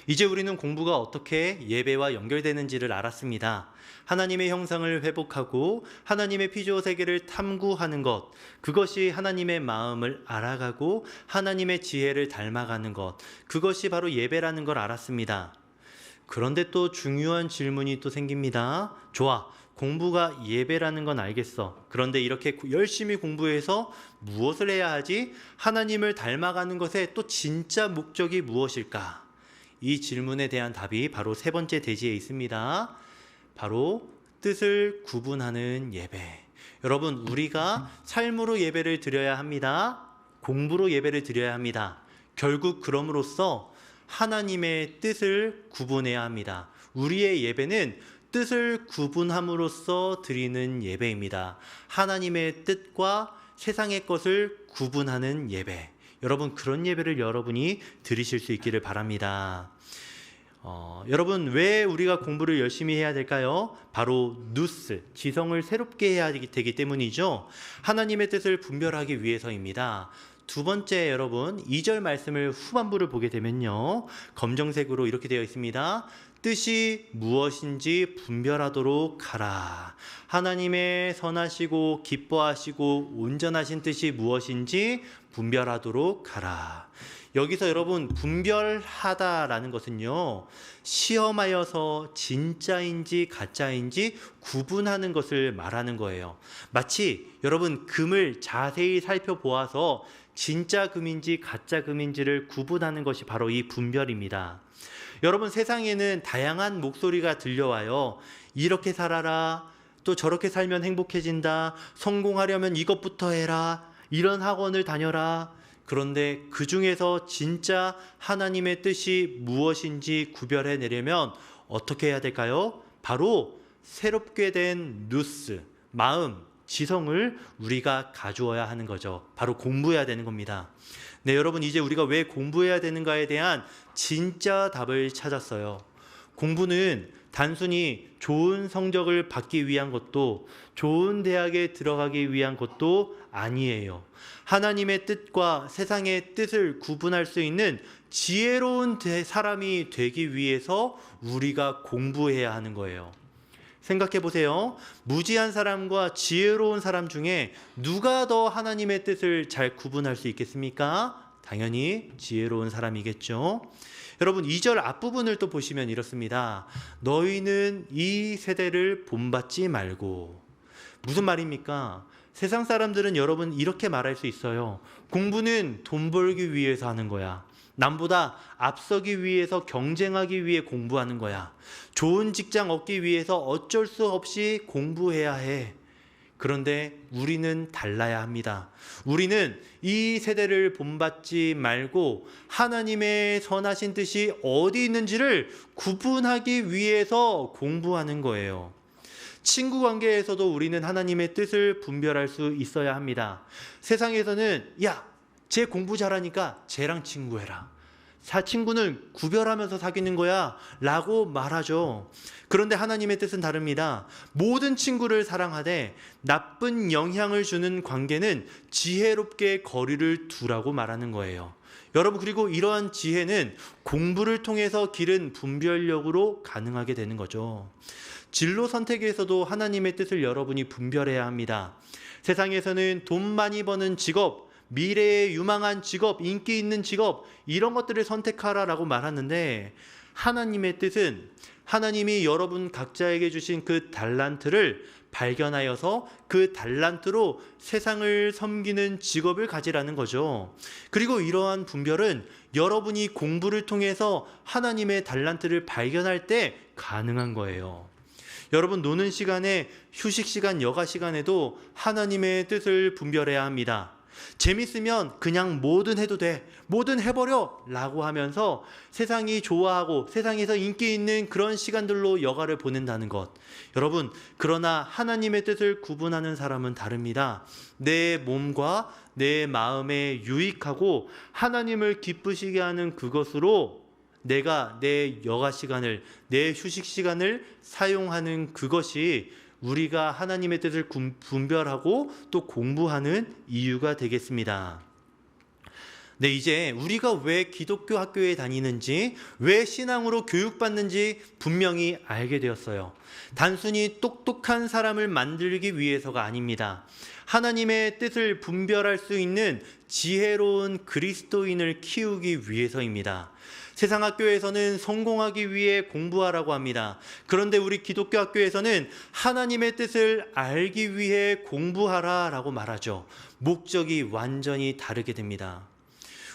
이제 우리는 공부가 어떻게 예배와 연결되는지를 알았습니다. 하나님의 형상을 회복하고 하나님의 피조 세계를 탐구하는 것, 그것이 하나님의 마음을 알아가고 하나님의 지혜를 닮아가는 것, 그것이 바로 예배라는 걸 알았습니다. 그런데 또 중요한 질문이 또 생깁니다. 좋아, 공부가 예배라는 건 알겠어. 그런데 이렇게 열심히 공부해서 무엇을 해야 하지? 하나님을 닮아가는 것의 또 진짜 목적이 무엇일까? 이 질문에 대한 답이 바로 세 번째 대지에 있습니다. 바로 뜻을 구분하는 예배. 여러분, 우리가 삶으로 예배를 드려야 합니다. 공부로 예배를 드려야 합니다. 결국 그럼으로써 하나님의 뜻을 구분해야 합니다. 우리의 예배는 뜻을 구분함으로써 드리는 예배입니다. 하나님의 뜻과 세상의 것을 구분하는 예배. 여러분, 그런 예배를 여러분이 드리실 수 있기를 바랍니다. 여러분, 왜 우리가 공부를 열심히 해야 될까요? 바로 누스, 지성을 새롭게 해야 되기 때문이죠. 하나님의 뜻을 분별하기 위해서입니다. 두 번째, 여러분, 2절 말씀을 후반부를 보게 되면요, 검정색으로 이렇게 되어 있습니다. 뜻이 무엇인지 분별하도록 하라. 하나님의 선하시고 기뻐하시고 온전하신 뜻이 무엇인지 분별하도록 하라. 여기서 여러분, 분별하다라는 것은요, 시험하여서 진짜인지 가짜인지 구분하는 것을 말하는 거예요. 마치 여러분, 금을 자세히 살펴보아서 진짜 금인지 가짜 금인지를 구분하는 것이 바로 이 분별입니다. 여러분, 세상에는 다양한 목소리가 들려와요. 이렇게 살아라, 또 저렇게 살면 행복해진다, 성공하려면 이것부터 해라, 이런 학원을 다녀라. 그런데 그 중에서 진짜 하나님의 뜻이 무엇인지 구별해내려면 어떻게 해야 될까요? 바로 새롭게 된 누스, 마음, 지성을 우리가 가주어야 하는 거죠. 바로 공부해야 되는 겁니다. 네, 여러분, 이제 우리가 왜 공부해야 되는가에 대한 진짜 답을 찾았어요. 공부는 단순히 좋은 성적을 받기 위한 것도, 좋은 대학에 들어가기 위한 것도 아니에요. 하나님의 뜻과 세상의 뜻을 구분할 수 있는 지혜로운 사람이 되기 위해서 우리가 공부해야 하는 거예요. 생각해 보세요. 무지한 사람과 지혜로운 사람 중에 누가 더 하나님의 뜻을 잘 구분할 수 있겠습니까? 당연히 지혜로운 사람이겠죠. 여러분, 2절 앞부분을 또 보시면 이렇습니다. 너희는 이 세대를 본받지 말고. 무슨 말입니까? 세상 사람들은 여러분 이렇게 말할 수 있어요. 공부는 돈 벌기 위해서 하는 거야. 남보다 앞서기 위해서, 경쟁하기 위해 공부하는 거야. 좋은 직장 얻기 위해서 어쩔 수 없이 공부해야 해. 그런데 우리는 달라야 합니다. 우리는 이 세대를 본받지 말고 하나님의 선하신 뜻이 어디 있는지를 구분하기 위해서 공부하는 거예요. 친구 관계에서도 우리는 하나님의 뜻을 분별할 수 있어야 합니다. 세상에서는 야, 쟤 공부 잘하니까 쟤랑 친구해라. 친구는 구별하면서 사귀는 거야 라고 말하죠. 그런데 하나님의 뜻은 다릅니다. 모든 친구를 사랑하되 나쁜 영향을 주는 관계는 지혜롭게 거리를 두라고 말하는 거예요. 여러분, 그리고 이러한 지혜는 공부를 통해서 기른 분별력으로 가능하게 되는 거죠. 진로 선택에서도 하나님의 뜻을 여러분이 분별해야 합니다. 세상에서는 돈 많이 버는 직업, 미래에 유망한 직업, 인기 있는 직업, 이런 것들을 선택하라라고 말하는데, 하나님의 뜻은 하나님이 여러분 각자에게 주신 그 달란트를 발견하여서 그 달란트로 세상을 섬기는 직업을 가지라는 거죠. 그리고 이러한 분별은 여러분이 공부를 통해서 하나님의 달란트를 발견할 때 가능한 거예요. 여러분, 노는 시간에, 휴식 시간, 여가 시간에도 하나님의 뜻을 분별해야 합니다. 재밌으면 그냥 뭐든 해도 돼, 뭐든 해버려 라고 하면서 세상이 좋아하고 세상에서 인기 있는 그런 시간들로 여가를 보낸다는 것. 여러분, 그러나 하나님의 뜻을 구분하는 사람은 다릅니다. 내 몸과 내 마음에 유익하고 하나님을 기쁘시게 하는 그것으로 내가 내 여가 시간을, 내 휴식 시간을 사용하는 그것이 우리가 하나님의 뜻을 분별하고 또 공부하는 이유가 되겠습니다. 네, 이제 우리가 왜 기독교 학교에 다니는지, 왜 신앙으로 교육받는지 분명히 알게 되었어요. 단순히 똑똑한 사람을 만들기 위해서가 아닙니다. 하나님의 뜻을 분별할 수 있는 지혜로운 그리스도인을 키우기 위해서입니다. 세상 학교에서는 성공하기 위해 공부하라고 합니다. 그런데 우리 기독교 학교에서는 하나님의 뜻을 알기 위해 공부하라라고 말하죠. 목적이 완전히 다르게 됩니다.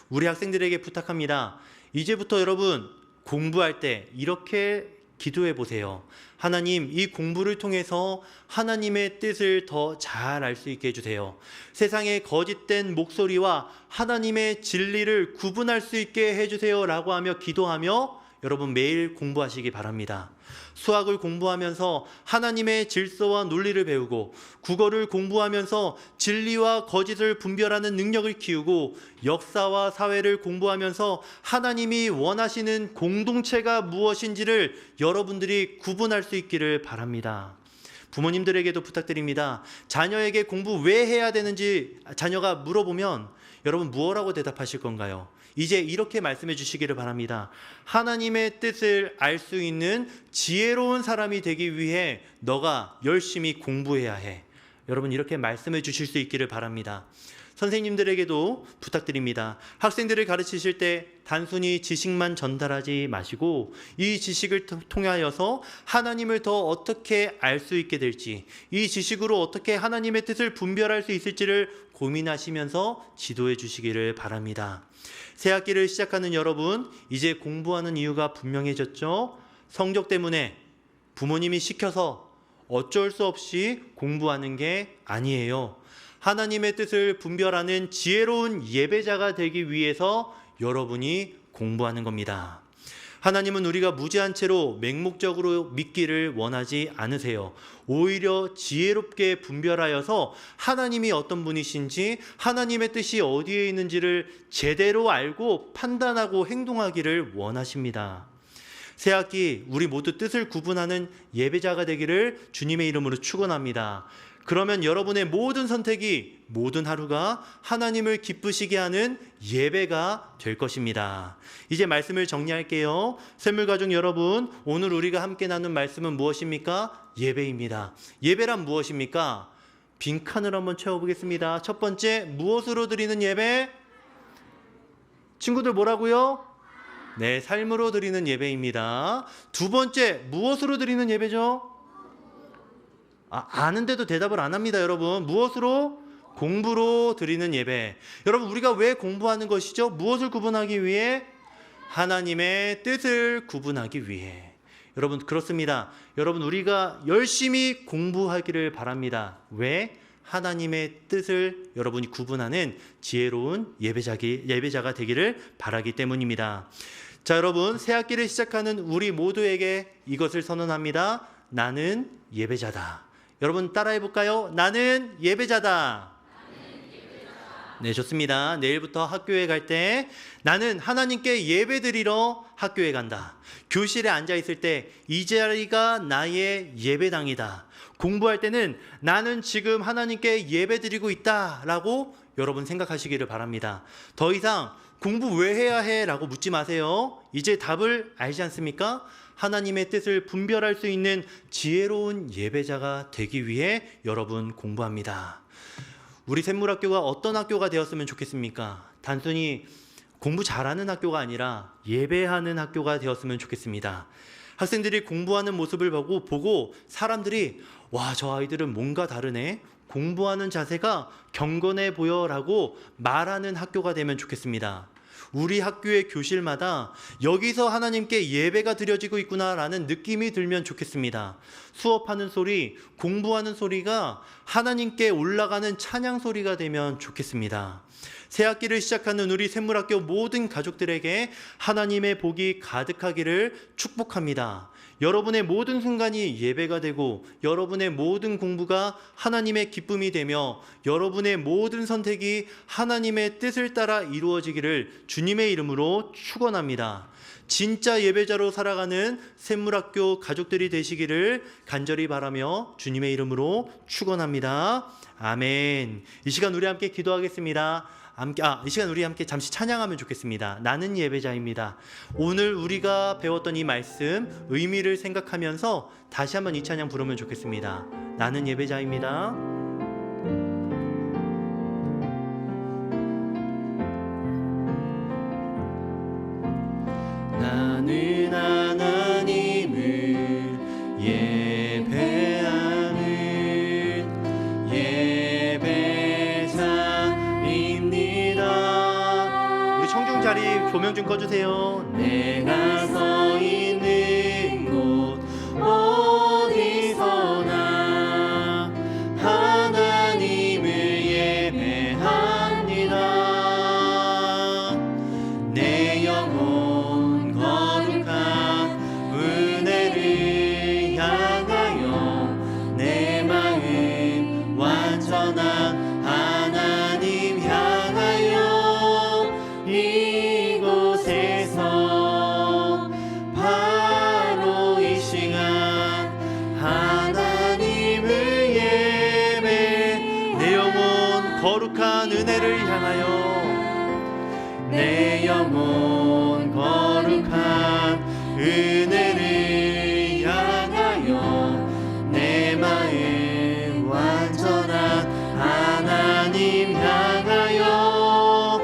우리 학생들에게 부탁합니다. 이제부터 여러분 공부할 때 이렇게 기도해 보세요. 하나님, 이 공부를 통해서 하나님의 뜻을 더 잘 알 수 있게 해주세요. 세상의 거짓된 목소리와 하나님의 진리를 구분할 수 있게 해주세요 라고 하며 기도하며 여러분 매일 공부하시기 바랍니다. 수학을 공부하면서 하나님의 질서와 논리를 배우고, 국어를 공부하면서 진리와 거짓을 분별하는 능력을 키우고, 역사와 사회를 공부하면서 하나님이 원하시는 공동체가 무엇인지를 여러분들이 구분할 수 있기를 바랍니다. 부모님들에게도 부탁드립니다. 자녀에게 공부 왜 해야 되는지 자녀가 물어보면 여러분 무엇라고 대답하실 건가요? 이제 이렇게 말씀해 주시기를 바랍니다. 하나님의 뜻을 알 수 있는 지혜로운 사람이 되기 위해 너가 열심히 공부해야 해. 여러분 이렇게 말씀해 주실 수 있기를 바랍니다. 선생님들에게도 부탁드립니다. 학생들을 가르치실 때 단순히 지식만 전달하지 마시고 이 지식을 통하여서 하나님을 더 어떻게 알 수 있게 될지, 이 지식으로 어떻게 하나님의 뜻을 분별할 수 있을지를 고민하시면서 지도해 주시기를 바랍니다. 새 학기를 시작하는 여러분, 이제 공부하는 이유가 분명해졌죠? 성적 때문에 부모님이 시켜서 어쩔 수 없이 공부하는 게 아니에요. 하나님의 뜻을 분별하는 지혜로운 예배자가 되기 위해서 여러분이 공부하는 겁니다. 하나님은 우리가 무지한 채로 맹목적으로 믿기를 원하지 않으세요. 오히려 지혜롭게 분별하여서 하나님이 어떤 분이신지, 하나님의 뜻이 어디에 있는지를 제대로 알고 판단하고 행동하기를 원하십니다. 새학기 우리 모두 뜻을 구분하는 예배자가 되기를 주님의 이름으로 축원합니다. 그러면 여러분의 모든 선택이, 모든 하루가 하나님을 기쁘시게 하는 예배가 될 것입니다. 이제 말씀을 정리할게요. 샘물가족 여러분, 오늘 우리가 함께 나눈 말씀은 무엇입니까? 예배입니다. 예배란 무엇입니까? 빈칸을 한번 채워보겠습니다. 첫 번째, 무엇으로 드리는 예배? 친구들 뭐라고요? 네, 삶으로 드리는 예배입니다. 두 번째, 무엇으로 드리는 예배죠? 아는데도 대답을 안 합니다, 여러분. 무엇으로? 공부로 드리는 예배. 여러분, 우리가 왜 공부하는 것이죠? 무엇을 구분하기 위해? 하나님의 뜻을 구분하기 위해. 여러분 그렇습니다. 여러분 우리가 열심히 공부하기를 바랍니다. 왜? 하나님의 뜻을 여러분이 구분하는 지혜로운 예배자가 되기를 바라기 때문입니다. 자, 여러분 새 학기를 시작하는 우리 모두에게 이것을 선언합니다. 나는 예배자다. 여러분 따라해 볼까요? 나는 예배자다. 네, 좋습니다. 내일부터 학교에 갈 때 나는 하나님께 예배드리러 학교에 간다. 교실에 앉아 있을 때 이 자리가 나의 예배당이다. 공부할 때는 나는 지금 하나님께 예배드리고 있다라고 여러분 생각하시기를 바랍니다. 더 이상 공부 왜 해야 해? 라고 묻지 마세요. 이제 답을 알지 않습니까? 하나님의 뜻을 분별할 수 있는 지혜로운 예배자가 되기 위해 여러분 공부합니다. 우리 샘물학교가 어떤 학교가 되었으면 좋겠습니까? 단순히 공부 잘하는 학교가 아니라 예배하는 학교가 되었으면 좋겠습니다. 학생들이 공부하는 모습을 보고 사람들이 와, 저 아이들은 뭔가 다르네. 공부하는 자세가 경건해 보여라고 말하는 학교가 되면 좋겠습니다. 우리 학교의 교실마다 여기서 하나님께 예배가 드려지고 있구나라는 느낌이 들면 좋겠습니다. 수업하는 소리, 공부하는 소리가 하나님께 올라가는 찬양 소리가 되면 좋겠습니다. 새 학기를 시작하는 우리 샘물학교 모든 가족들에게 하나님의 복이 가득하기를 축복합니다. 여러분의 모든 순간이 예배가 되고 여러분의 모든 공부가 하나님의 기쁨이 되며 여러분의 모든 선택이 하나님의 뜻을 따라 이루어지기를 주님의 이름으로 축원합니다. 진짜 예배자로 살아가는 샘물학교 가족들이 되시기를 간절히 바라며 주님의 이름으로 축원합니다. 아멘. 이 시간 우리 함께 기도하겠습니다. 이 시간 우리 함께 잠시 찬양하면 좋겠습니다. 나는 예배자입니다. 오늘 우리가 배웠던 이 말씀 의미를 생각하면서 다시 한번 이 찬양 부르면 좋겠습니다. 나는 예배자입니다. 나는 하나님을 예배하는 예배자입니다. 우리 청중 자리 조명 좀 꺼주세요. 내가 서 있는 곳 어디서나 하나님을 예배합니다. 내 영혼 거룩한 은혜를 향하여 내 마음 완전한 하나님 향하여 이곳에서 바로 이 시간 하나님을 예배 내 영혼 거룩한 은혜를 향하여 내 영혼 거룩한 은혜를 향하여 내 마음 완전한 하나님 향하여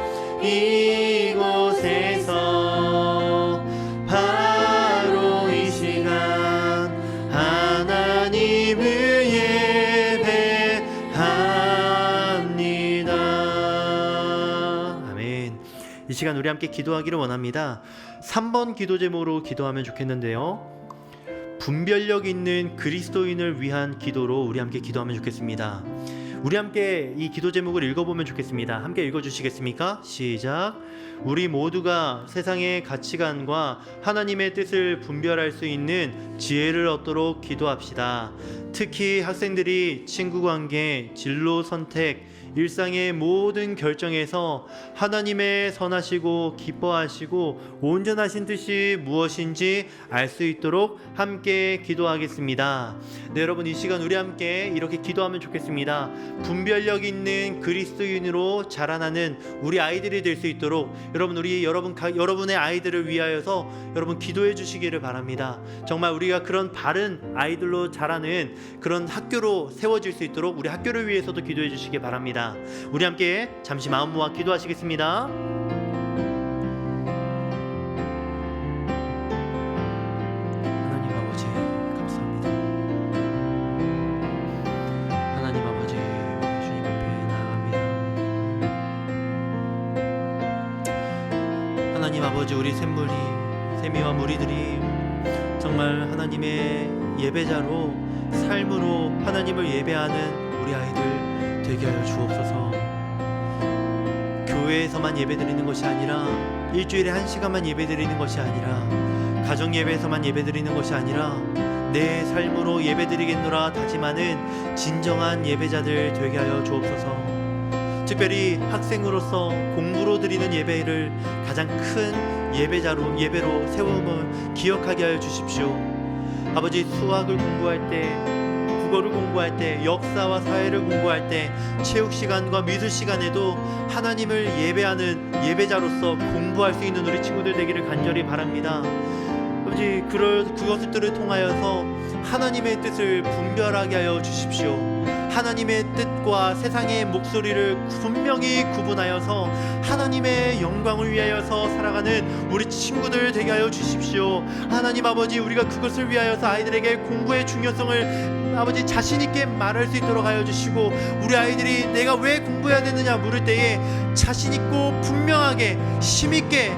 이곳에서 바로 이 시간 하나님을 예배합니다. 아멘. 이 시간 우리 함께 기도하기를 원합니다. 3번 기도 제목으로 기도하면 좋겠는데요. 분별력 있는 그리스도인을 위한 기도로 우리 함께 기도하면 좋겠습니다. 우리 함께 이 기도 제목을 읽어보면 좋겠습니다. 함께 읽어주시겠습니까? 시작. 우리 모두가 세상의 가치관과 하나님의 뜻을 분별할 수 있는 지혜를 얻도록 기도합시다. 특히 학생들이 친구 관계, 진로 선택, 일상의 모든 결정에서 하나님의 선하시고 기뻐하시고 온전하신 뜻이 무엇인지 알 수 있도록 함께 기도하겠습니다. 네, 여러분 이 시간 우리 함께 이렇게 기도하면 좋겠습니다. 분별력 있는 그리스도인으로 자라나는 우리 아이들이 될 수 있도록 여러분의 아이들을 위하여서 여러분 기도해 주시기를 바랍니다. 정말 우리가 그런 바른 아이들로 자라는 그런 학교로 세워질 수 있도록 우리 학교를 위해서도 기도해 주시기 바랍니다. 우리 함께 잠시 마음 모아 기도하시겠습니다. 하나님 아버지 감사합니다. 하나님 아버지 우리 주님 앞에 나아갑니다. 하나님 아버지 우리 샘미와 무리들이 정말 하나님의 예배자로 삶으로 하나님을 예배하는 우리 아이들 되게 하여 주옵소서. 교회에서만 예배드리는 것이 아니라 일주일에 1시간만 예배드리는 것이 아니라 가정 예배에서만 예배드리는 것이 아니라 내 삶으로 예배드리겠노라 다짐하는 진정한 예배자들 되게 하여 주옵소서. 특별히 학생으로서 공부로 드리는 예배를 가장 큰 예배로 세움을 기억하게 하여 주십시오. 아버지, 수학을 공부할 때, 국어를 공부할 때, 역사와 사회를 공부할 때, 체육 시간과 미술 시간에도 하나님을 예배하는 예배자로서 공부할 수 있는 우리 친구들 되기를 간절히 바랍니다. 아버지, 그것들을 통하여서 하나님의 뜻을 분별하게 하여 주십시오. 하나님의 뜻과 세상의 목소리를 분명히 구분하여서 하나님의 영광을 위하여서 살아가는 우리 친구들 되게 하여 주십시오. 하나님 아버지, 우리가 그것을 위하여서 아이들에게 공부의 중요성을 아버지 자신 있게 말할 수 있도록 하여 주시고, 우리 아이들이 내가 왜 공부해야 되느냐 물을 때에 자신 있고 분명하게 힘있게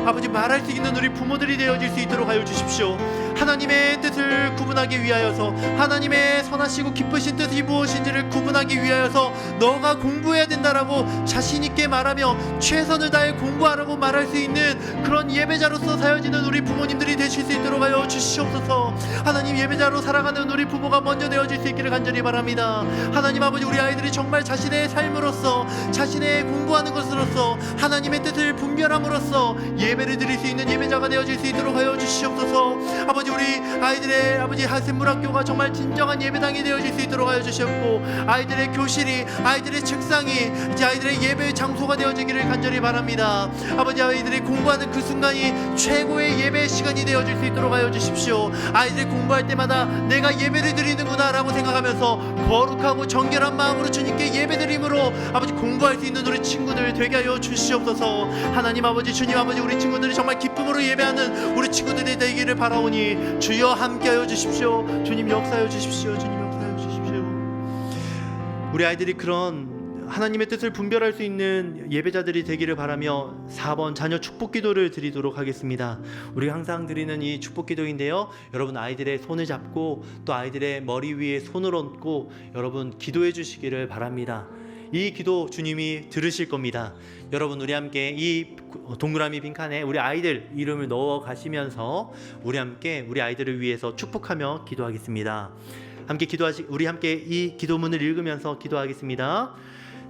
아버지 말할 수 있는 우리 부모들이 되어질 수 있도록 하여 주십시오. 하나님의 뜻을 구분하기 위하여서, 하나님의 선하시고 기쁘신 뜻이 무엇인지를 구분하기 위하여서 너가 공부해야 된다라고 자신 있게 말하며 최선을 다해 공부하라고 말할 수 있는 그런 예배자로서 사여지는 우리 부모님들이 되실 수 있도록 하여 주시옵소서. 하나님, 예배자로 살아가는 우리 부모가 먼저 되어질 수 있기를 간절히 바랍니다. 하나님 아버지, 우리 아이들이 정말 자신의 삶으로서, 자신의 공부하는 것으로서 하나님의 뜻을 분별함으로써 예배를 드릴 수 있는 예배자가 되어질 수 있도록 하여 주시옵소서. 아버지, 우리 아이들의 아버지 학생문학교가 정말 진정한 예배당이 되어질 수 있도록 하여 주시옵고, 아이들의 교실이, 아이들의 책상이 이제 아이들의 예배 장소가 되어지기를 간절히 바랍니다. 아버지, 아이들이 공부하는 그 순간이 최고의 예배 시간이 되어질 수 있도록 하여 주십시오. 아이들이 공부할 때마다 내가 예배를 드리는구나 라고 생각하면서 거룩하고 정결한 마음으로 주님께 예배드림으로 아버지 공부할 수 있는 우리 친구들 되게 하여 주시옵소서. 하나님 아버지, 주님 아버지, 우리 친구들이 정말 기쁨으로 예배하는 우리 친구들이 되기를 바라오니 주여 함께하여 주십시오. 주님 역사하여 주십시오. 주님 역사하여 주십시오. 우리 아이들이 그런 하나님의 뜻을 분별할 수 있는 예배자들이 되기를 바라며 4번 자녀 축복 기도를 드리도록 하겠습니다. 우리가 항상 드리는 이 축복 기도인데요, 여러분 아이들의 손을 잡고 또 아이들의 머리 위에 손을 얹고 여러분 기도해 주시기를 바랍니다. 이 기도 주님이 들으실 겁니다. 여러분, 우리 함께 이 동그라미 빈칸에 우리 아이들 이름을 넣어 가시면서 우리 함께 우리 아이들을 위해서 축복하며 기도하겠습니다. 우리 함께 이 기도문을 읽으면서 기도하겠습니다.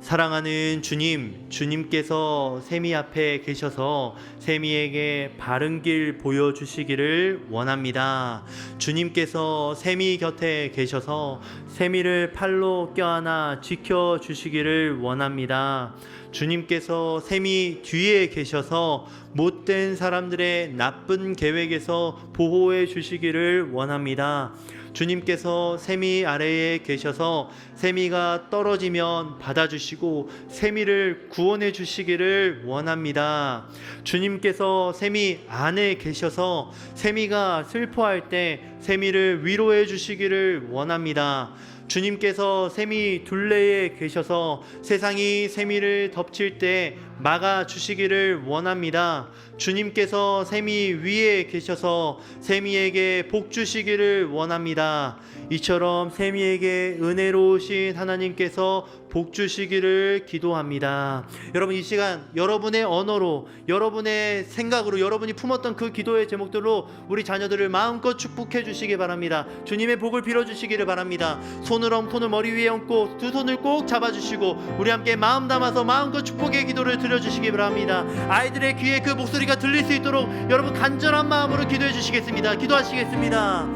사랑하는 주님, 주님께서 세미 앞에 계셔서 세미에게 바른 길 보여주시기를 원합니다. 주님께서 세미 곁에 계셔서 세미를 팔로 껴안아 지켜주시기를 원합니다. 주님께서 세미 뒤에 계셔서 못된 사람들의 나쁜 계획에서 보호해 주시기를 원합니다. 주님께서 세미 아래에 계셔서 세미가 떨어지면 받아주시고 세미를 구원해 주시기를 원합니다. 주님께서 세미 안에 계셔서 세미가 슬퍼할 때 세미를 위로해 주시기를 원합니다. 주님께서 세미 둘레에 계셔서 세상이 세미를 덮칠 때 막아 주시기를 원합니다. 주님께서 세미 위에 계셔서 세미에게 복 주시기를 원합니다. 이처럼 세미에게 은혜로우신 하나님께서 복 주시기를 기도합니다. 여러분, 이 시간 여러분의 언어로, 여러분의 생각으로, 여러분이 품었던 그 기도의 제목들로 우리 자녀들을 마음껏 축복해 주시기 바랍니다. 주님의 복을 빌어 주시기를 바랍니다. 손을 머리 위에 얹고 두 손을 꼭 잡아주시고 우리 함께 마음 담아서 마음껏 축복의 기도를 드려주시기 바랍니다. 아이들의 귀에 그 목소리가 들릴 수 있도록 여러분 간절한 마음으로 기도해 주시겠습니다. 기도하시겠습니다.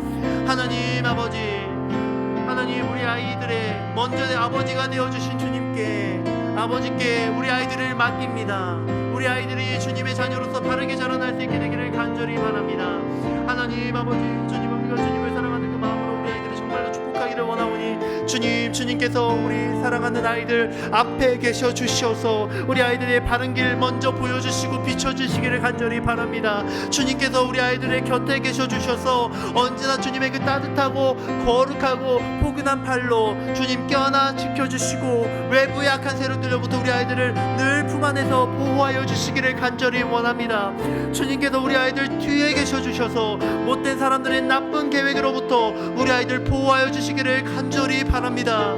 하나님 아버지, 하나님, 우리 아이들의 먼저의 아버지가 되어주신 주님께, 아버지께 우리 아이들을 맡깁니다. 우리 아이들이 주님의 자녀로서 바르게 자라날 수 있게 되기를 간절히 바랍니다. 하나님 아버지, 주님을 사랑하는 그 마음으로 우리 아이들이 정말로 축복하기를 원하오니 주님께서 우리 사랑하는 아이들 앞에 계셔 주시어서 우리 아이들의 바른 길 먼저 보여주시고 비춰주시기를 간절히 바랍니다. 주님께서 우리 아이들의 곁에 계셔 주셔서 언제나 주님의 그 따뜻하고 거룩하고 포근한 팔로 주님 껴안아 지켜주시고 외부의 악한 세력들로부터 우리 아이들을 늘 품 안에서 보호하여 주시기를 간절히 원합니다. 주님께서 우리 아이들 뒤에 계셔 주셔서 못된 사람들의 나쁜 계획으로부터 우리 아이들 보호하여 주시기를 간절히 바랍니다.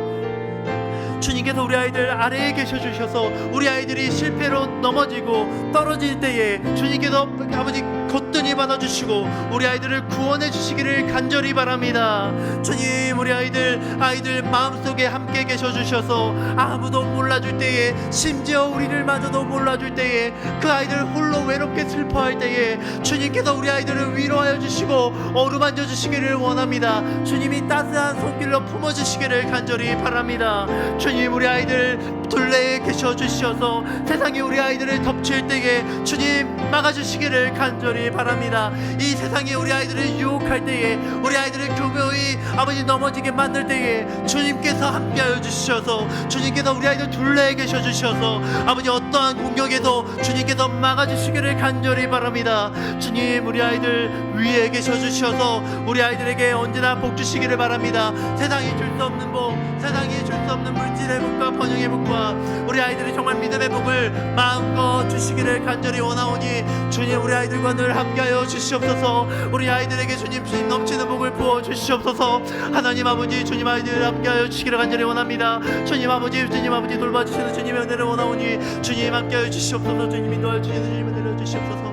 주님께서 우리 아이들 아래에 계셔 주셔서 우리 아이들이 실패로 넘어지고 떨어질 때에 주님께서 아버지 거뜬히 받아주시고 우리 아이들을 구원해 주시기를 간절히 바랍니다. 주님, 우리 아이들 마음속에 함께 계셔 주셔서 아무도 몰라줄 때에, 심지어 우리를 마저도 몰라줄 때에, 그 아이들 홀로 외롭게 슬퍼할 때에 주님께서 우리 아이들을 위로하여 주시고 어루만져 주시기를 원합니다. 주님이 따스한 손길로 품어 주시기를 간절히 바랍니다. 주님, 우리 아이들 둘레에 계셔 주셔서 세상이 우리 아이들을 덮칠 때에 주님 막아주시기를 간절히 바랍니다. 이 세상이 우리 아이들을 유혹할 때에, 우리 아이들을 교묘히 아버지 넘어지게 만들 때에 주님께서 함께하여 주셔서, 주님께서 우리 아이들 둘레에 계셔 주셔서 아버지 어떠한 공격에도 주님께서 막아주시기를 간절히 바랍니다. 주님, 우리 아이들 위에 계셔 주셔서 우리 아이들에게 언제나 복 주시기를 바랍니다. 세상이 줄 수 없는 복, 세상이 줄 수 없는 물질의 복과 번영의 복과 우리 아이들이 정말 믿음의 복을 마음껏 주시기를 간절히 원하오니 주님, 우리 아이들과 늘 함께하여 주시옵소서. 우리 아이들에게 주님 넘치는 복을 부어 주시옵소서. 하나님 아버지, 주님 아이들 함께하여 주시기를 간절히 원합니다. 주님 아버지 돌봐주시는 주님의 은혜를 원하오니 주님 함께하여 주시옵소서. 주님 인도하여 주시는 주님의 은혜를 주시옵소서.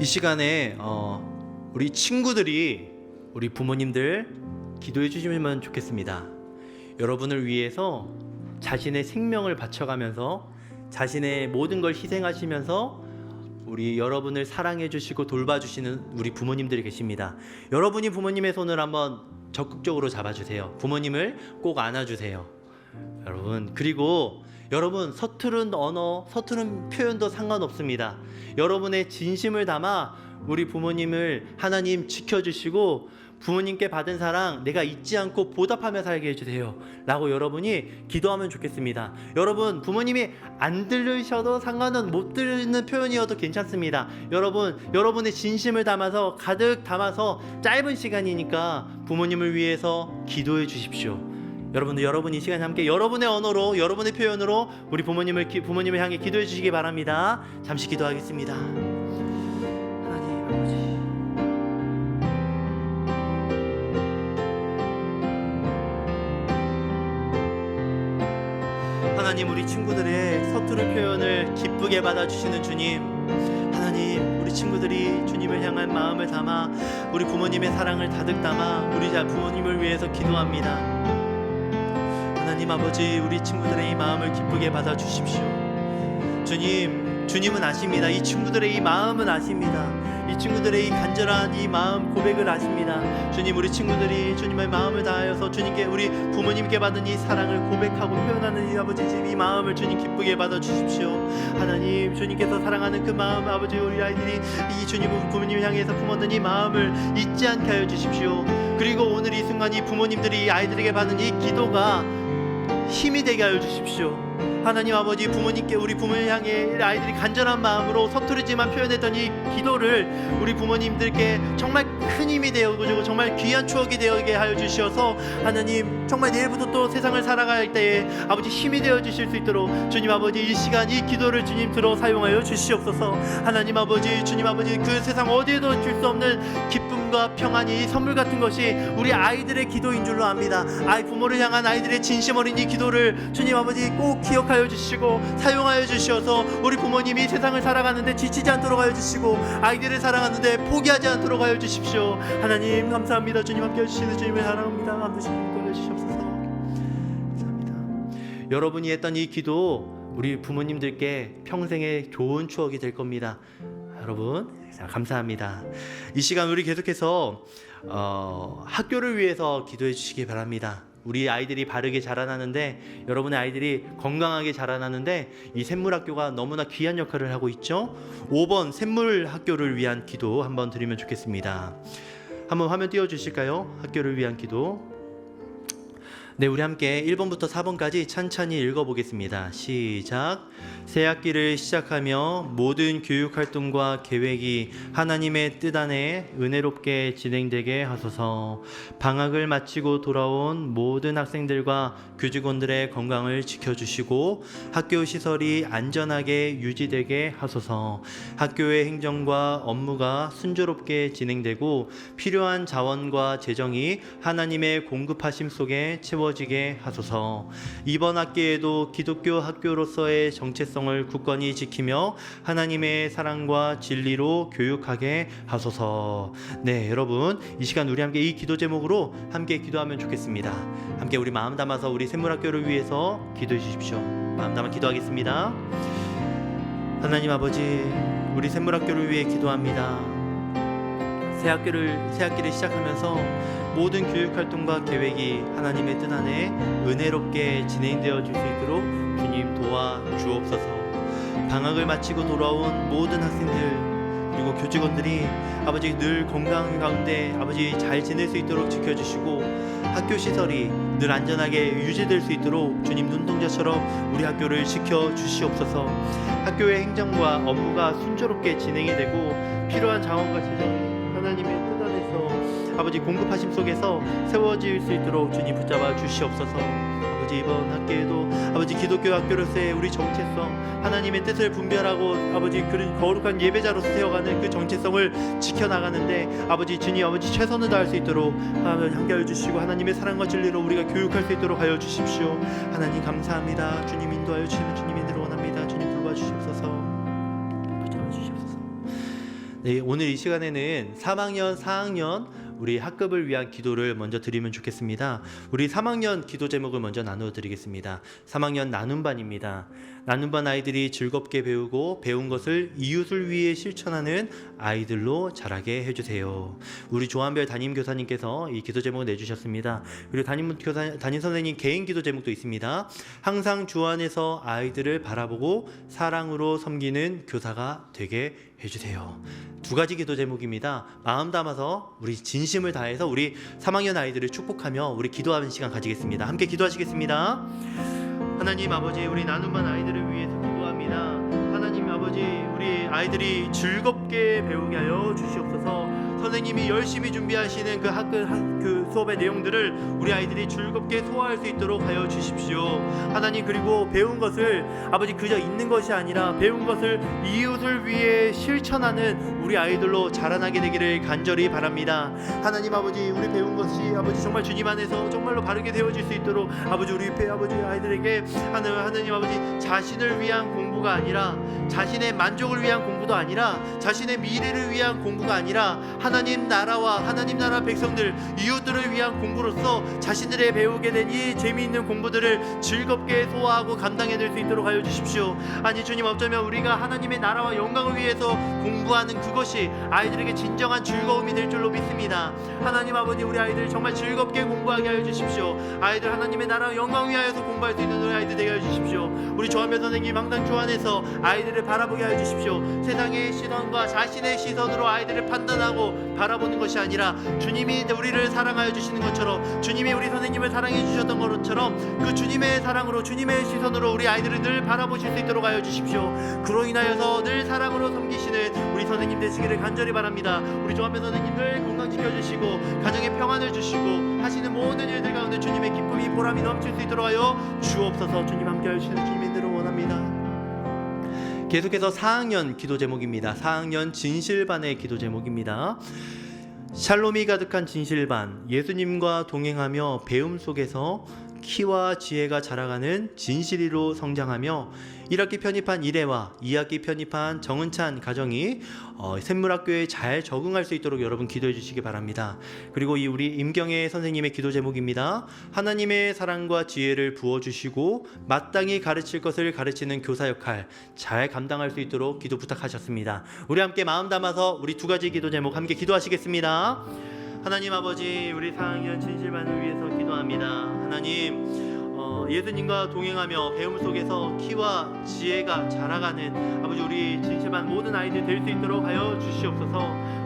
이 시간에 우리 친구들이 우리 부모님들 기도해 주시면 좋겠습니다. 여러분을 위해서 자신의 생명을 바쳐가면서 자신의 모든 걸 희생하시면서 우리 여러분을 사랑해 주시고 돌봐주시는 우리 부모님들이 계십니다. 여러분이 부모님의 손을 한번 적극적으로 잡아주세요. 부모님을 꼭 안아주세요. 여러분, 그리고 여러분, 서투른 언어, 서투른 표현도 상관없습니다. 여러분의 진심을 담아 우리 부모님을 하나님 지켜주시고 부모님께 받은 사랑 내가 잊지 않고 보답하며 살게 해주세요 라고 여러분이 기도하면 좋겠습니다. 여러분, 부모님이 안 들으셔도 상관은, 못 들는 표현이어도 괜찮습니다. 여러분의 진심을 담아서, 가득 담아서 짧은 시간이니까 부모님을 위해서 기도해 주십시오. 여러분이 이 시간 함께 여러분의 언어로, 여러분의 표현으로 우리 부모님을 향해 기도해 주시기 바랍니다. 잠시 기도하겠습니다. 하나님 아버지, 하나님, 우리 친구들의 서투른 표현을 기쁘게 받아주시는 주님, 하나님, 우리 친구들이 주님을 향한 마음을 담아 우리 부모님의 사랑을 가득 담아 우리 부모님을 위해서 기도합니다. 하나님 아버지, 우리 친구들의 이 마음을 기쁘게 받아주십시오. 주님은 아십니다. 이 친구들의 이 마음은 아십니다. 이 친구들의 이 간절한 이 마음 고백을 아십니다. 주님, 우리 친구들이 주님의 마음을 다하여서 주님께, 우리 부모님께 받은 이 사랑을 고백하고 표현하는 이 아버지 이 마음을 주님 기쁘게 받아주십시오. 하나님, 주님께서 사랑하는 그 마음, 아버지, 우리 아이들이 이 주님, 우리 부모님을 향해서 품었던 이 마음을 잊지 않게 하여 주십시오. 그리고 오늘 이 순간 이 부모님들이 이 아이들에게 받은 이 기도가 힘이 되게 하여 주십시오. 하나님 아버지, 우리 부모님 향해 아이들이 간절한 마음으로 서투르지만 표현했던 이 기도를 우리 부모님들께 정말 큰 힘이 되어주고 정말 귀한 추억이 되게 하여 주셔서 하나님, 정말 내일부터 또 세상을 살아갈 때에 아버지 힘이 되어 주실 수 있도록 주님 아버지, 이 시간 이 기도를 주님 들어 사용하여 주시옵소서. 하나님 아버지, 주님 아버지, 그 세상 어디에도 줄 수 없는 기쁨과 평안이 선물 같은 것이 우리 아이들의 기도인 줄로 압니다. 부모를 향한 아이들의 진심 어린 이 기도를 주님 아버지 꼭 기억하여 주시고 사용하여 주셔서 우리 부모님이 세상을 살아가는데 지치지 않도록 하여 주시고 아이들을 사랑하는데 포기하지 않도록 하여 주십시오. 하나님 감사합니다. 주님 함께 해주시는 주님을 사랑합니다. 아버지 걸려주시옵소서. 감사합니다. 여러분이 했던 이 기도 우리 부모님들께 평생의 좋은 추억이 될 겁니다. 여러분, 자, 감사합니다. 이 시간 우리 계속해서 학교를 위해서 기도해 주시기 바랍니다. 우리 아이들이 바르게 자라나는데, 여러분의 아이들이 건강하게 자라나는데 이 샘물학교가 너무나 귀한 역할을 하고 있죠. 5번 샘물학교를 위한 기도 한번 드리면 좋겠습니다. 한번 화면 띄워주실까요? 학교를 위한 기도. 네, 우리 함께 1번부터 4번까지 천천히 읽어보겠습니다. 시작. 새 학기를 시작하며 모든 교육 활동과 계획이 하나님의 뜻 안에 은혜롭게 진행되게 하소서. 방학을 마치고 돌아온 모든 학생들과 교직원들의 건강을 지켜주시고 학교 시설이 안전하게 유지되게 하소서. 학교의 행정과 업무가 순조롭게 진행되고 필요한 자원과 재정이 하나님의 공급하심 속에 채워지게 하소서. 이번 학기에도 기독교 학교로서의 정체성을 굳건히 지키며 하나님의 사랑과 진리로 교육하게 하소서. 네, 여러분 이 시간 우리 함께 이 기도 제목으로 함께 기도하면 좋겠습니다. 함께 우리 마음 담아서 우리 샘물학교를 위해서 기도해 주십시오. 마음 담아 기도하겠습니다. 하나님 아버지, 우리 샘물학교를 위해 기도합니다. 새 학기를 시작하면서 모든 교육 활동과 계획이 하나님의 뜻 안에 은혜롭게 진행되어 줄 수 있도록 주님 도와 주옵소서. 방학을 마치고 돌아온 모든 학생들 그리고 교직원들이 아버지 늘 건강 가운데 아버지 잘 지낼 수 있도록 지켜주시고 학교 시설이 늘 안전하게 유지될 수 있도록 주님 눈동자처럼 우리 학교를 지켜주시옵소서. 학교의 행정과 업무가 순조롭게 진행이 되고 필요한 자원과 재정이 하나님의 뜻 안에서 아버지 공급하심 속에서 세워질 수 있도록 주님 붙잡아 주시옵소서. 아버지 이번 학기에도 아버지 기독교 학교로서의 우리 정체성 하나님의 뜻을 분별하고 아버지 그런 거룩한 예배자로서 세워가는 그 정체성을 지켜나가는데 아버지 주님 아버지 최선을 다할 수 있도록 함께하여 주시고 하나님의 사랑과 진리로 우리가 교육할 수 있도록 하여 주십시오. 하나님 감사합니다. 주님 인도하여 주시면 주님 인도를 원합니다. 주님 도와주시옵소서. 붙잡아 주시옵소서. 네, 오늘 이 시간에는 3학년 4학년 우리 학급을 위한 기도를 먼저 드리면 좋겠습니다. 우리 3학년 기도 제목을 먼저 나누어 드리겠습니다. 3학년 나눔반입니다. 나눔반 아이들이 즐겁게 배우고 배운 것을 이웃을 위해 실천하는 아이들로 자라게 해주세요. 우리 조한별 담임교사님께서 이 기도 제목을 내주셨습니다. 그리고 담임 선생님 개인 기도 제목도 있습니다. 항상 주 안에서 아이들을 바라보고 사랑으로 섬기는 교사가 되게 해주세요. 두 가지 기도 제목입니다. 마음 담아서 우리 진심을 다해서 우리 3학년 아이들을 축복하며 우리 기도하는 시간 가지겠습니다. 함께 기도하시겠습니다. 하나님 아버지, 우리 나눔반 아이들을 위해서 기도합니다. 하나님 아버지, 우리 아이들이 즐겁게 배우게 하여 주시옵소서. 선생님이 열심히 준비하시는 그 수업의 내용들을 우리 아이들이 즐겁게 소화할 수 있도록 하여 주십시오. 하나님, 그리고 배운 것을 아버지 그저 있는 것이 아니라 배운 것을 이웃을 위해 실천하는 우리 아이들로 자라나게 되기를 간절히 바랍니다. 하나님 아버지, 우리 배운 것이 아버지 정말 주님 안에서 정말로 바르게 되어질 수 있도록 아버지 우리 아버지 아이들에게 하나님 아버지 자신을 위한 공부가 아니라 자신의 만족을 위한 공부도 아니라 자신의 미래를 위한 공부가 아니라 하나님 나라와 하나님 나라 백성들 이웃들을 위한 공부로서 자신들의 배우게 된 이 재미있는 공부들을 즐겁게 소화하고 감당해낼 수 있도록 하여 주십시오. 아니 주님, 어쩌면 우리가 하나님의 나라와 영광을 위해서 공부하는 그것이 아이들에게 진정한 즐거움이 될 줄로 믿습니다. 하나님 아버지, 우리 아이들 정말 즐겁게 공부하게 하여 주십시오. 아이들 하나님의 나라와 영광 위하여서 공부할 수 있는 우리 아이들 되게 하여 주십시오. 우리 조한별 선생님 항상 주 안에서 아이들을 바라보게 하여 주십시오. 세상의 시선과 자신의 시선으로 아이들을 판단하고 바라보는 것이 아니라 주님이 우리를 사랑하여 주시는 것처럼, 주님이 우리 선생님을 사랑해 주셨던 것처럼 그 주님의 사랑으로 주님의 시선으로 우리 아이들을 늘 바라보실 수 있도록 하여 주십시오. 그로 인하여서 늘 사랑으로 섬기시는 우리 선생님 되시기를 간절히 바랍니다. 우리 조한별 선생님들 건강 지켜주시고 가정에 평안을 주시고 하시는 모든 일들 가운데 주님의 기쁨이 보람이 넘칠 수 있도록 하여 주옵소서. 주님 함께하여 주시는 주님의 은혜를 원합니다. 계속해서 4학년 기도 제목입니다. 4학년 진실반의 기도 제목입니다. 샬롬이 가득한 진실반, 예수님과 동행하며 배움 속에서 키와 지혜가 자라가는 진실이로 성장하며 1학기 편입한 이래와 2학기 편입한 정은찬 가정이 샘물학교에 잘 적응할 수 있도록 여러분 기도해 주시기 바랍니다. 그리고 우리 임경애 선생님의 기도 제목입니다. 하나님의 사랑과 지혜를 부어주시고 마땅히 가르칠 것을 가르치는 교사 역할 잘 감당할 수 있도록 기도 부탁하셨습니다. 우리 함께 마음 담아서 우리 두 가지 기도 제목 함께 기도하시겠습니다. 하나님 아버지, 우리 4학년 진실반을 위해서 기도합니다. 하나님, 예수님과 동행하며 배움 속에서 키와 지혜가 자라가는 아버지 우리 진실반 모든 아이들 될 수 있도록 하여 주시옵소서.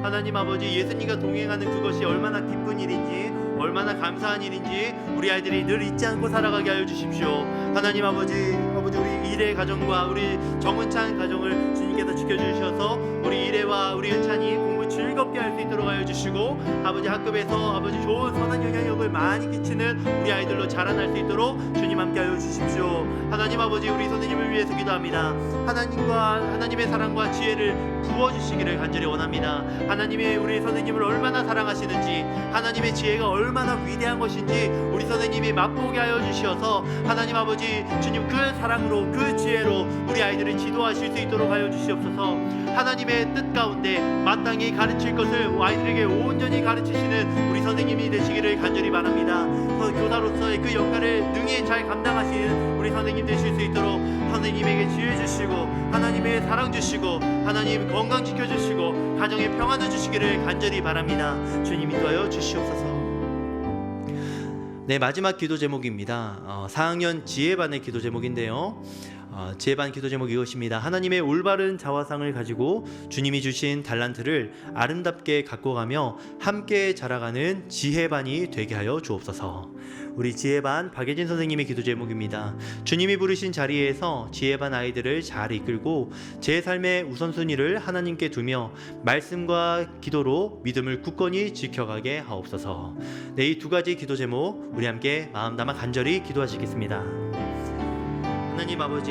하나님 아버지, 예수님과 동행하는 그것이 얼마나 기쁜 일인지, 얼마나 감사한 일인지 우리 아이들이 늘 잊지 않고 살아가게 하여 주십시오. 하나님 아버지, 우리 일의 가정과 우리 정은찬 가정을 주님께서 지켜주셔서 우리 일혜와 우리 은찬이 공부 즐겁게 할 수 있도록 하여 주시고, 아버지 학급에서 아버지 좋은 선한 영향력을 많이 끼치는 우리 아이들로 자라날 수 있도록 주님 함께 하여 주십시오. 하나님 아버지, 우리 선생님을 위해서 기도합니다. 하나님과 하나님의 사랑과 지혜를 부어주시기를 간절히 원합니다. 하나님이 우리 선생님을 얼마나 사랑하시는지, 하나님의 지혜가 얼마나 위대한 것인지 우리 선생님이 맛보게 하여 주시어서 하나님 아버지, 주님 그 사랑으로 그 지혜로 우리 아이들을 지도하실 수 있도록 하여 주시옵소서. 하나님의 뜻 가운데 마땅히 가르칠 것을 아이들에게 온전히 가르치시는 우리 선생님이 되시기를 간절히 바랍니다. 교사로서의 그 역할을 능히 잘 감당하시는 우리 선생님 되실 수 있도록 선생님에게 지혜 주시고, 하나님의 사랑 주시고, 하나님 건강 지켜주시고, 가정에 평안을 주시기를 간절히 바랍니다. 주님 인도하여 주시옵소서. 네, 마지막 기도 제목입니다. 4학년 지혜반의 기도 제목인데요. 지혜반 기도 제목 이것입니다. 하나님의 올바른 자화상을 가지고 주님이 주신 달란트를 아름답게 갖고 가며 함께 자라가는 지혜반이 되게 하여 주옵소서. 우리 지혜반 박예진 선생님의 기도 제목입니다. 주님이 부르신 자리에서 지혜반 아이들을 잘 이끌고 제 삶의 우선순위를 하나님께 두며 말씀과 기도로 믿음을 굳건히 지켜가게 하옵소서. 네, 이 두 가지 기도 제목 우리 함께 마음 담아 간절히 기도하시겠습니다. 하나님 아버지,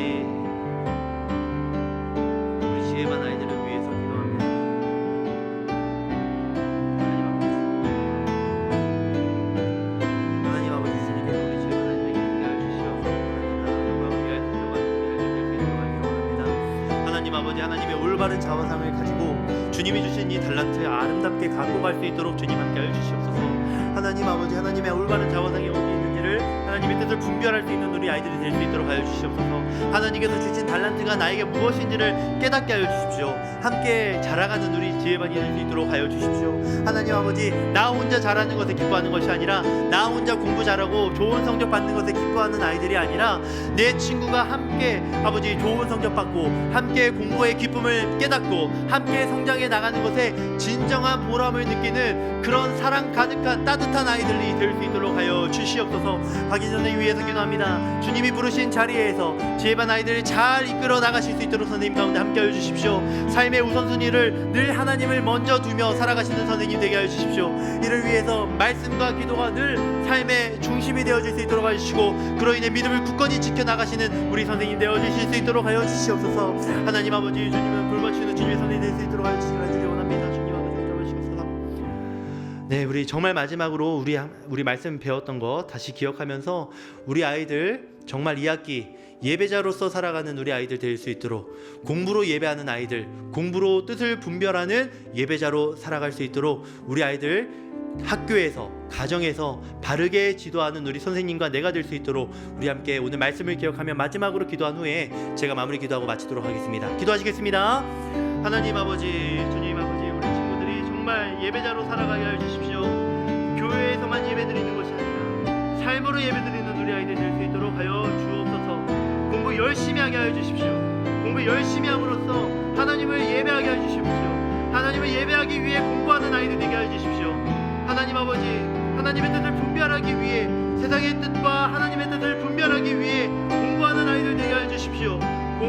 우리 지혜반 아이들을 위해서 기도합니다. 하나님 아버지, 주님께서 우리 지혜반 아이들에게 인도하여 주시옵소서. 하나님 아버지, 하나님의 올바른 자화상을 가지고 주님이 주신 이 달란트 아름답게 갖고 갈 수 있도록 주님 함께하여 주시옵소서. 하나님 아버지, 하나님의 올바른 자화상이 어디 있는지를 하나님의 뜻을 분별할 수 있는 우리 아이들이 될 수 있도록 하여 주시옵소서. 하나님께서 주신 달란트가 나에게 무엇인지를 깨닫게 하여 주십시오. 함께 자라가는 우리 지혜반이 될 수 있도록 하여 주십시오. 하나님 아버지, 나 혼자 잘하는 것에 기뻐하는 것이 아니라, 나 혼자 공부 잘하고 좋은 성적 받는 것에 기뻐하는 아이들이 아니라, 내 친구가 함께 아버지 좋은 성적 받고 함께 공부의 기쁨을 깨닫고 함께 성장해 나가는 것에 진정한 보람을 느끼는 그런 사랑 가득한 따뜻한 아이들이 될 수 있도록 하여 주시옵소서. 박인 선생님 위해서 기도합니다. 주님이 부르신 자리에서 지혜반 아이들을 잘 이끌어 나가실 수 있도록 선생님 가운데 함께 하여 주십시오. 삶의 우선순위를 늘 하나님을 먼저 두며 살아가시는 선생님 되게 하여 주십시오. 이를 위해서 말씀과 기도가 늘 삶의 중심이 되어질 수 있도록 하여 주시고, 그로 인해 믿음을 굳건히 지켜나가시는 우리 선생님 되어주실 수 있도록 하여 주시옵소서. 하나님 아버지, 주님은 불맞추는 주님의 선생님 될 수 있도록 하여 주시기 간절히 원합니다. 주님 아버지, 도와주시옵소서. 네, 우리 정말 마지막으로 우리 말씀 배웠던 거 다시 기억하면서 우리 아이들 정말 2학기 예배자로서 살아가는 우리 아이들 될 수 있도록, 공부로 예배하는 아이들, 공부로 뜻을 분별하는 예배자로 살아갈 수 있도록 우리 아이들 학교에서, 가정에서 바르게 지도하는 우리 선생님과 내가 될 수 있도록 우리 함께 오늘 말씀을 기억하며 마지막으로 기도한 후에 제가 마무리 기도하고 마치도록 하겠습니다. 기도하시겠습니다. 하나님 아버지, 주님 아버지, 우리 친구들이 정말 예배자로 살아가게 하여 주십시오. 교회에서만 예배드리는 것이 아니라 삶으로 예배드리는 우리 아이들 될 수 있도록 하여 주옵소서. 공부 열심히 하게 하여 주십시오. 공부 열심히 함으로써 하나님을 예배하게 하여 주십시오. 하나님을 예배하기 위해 공부하는 아이들 되게 하여 주십시오. 하나님 아버지, 하나님의 뜻을 분별하기 위해, 세상의 뜻과 하나님의 뜻을 분별하기 위해 공부하는 아이들 되게 하여 주십시오.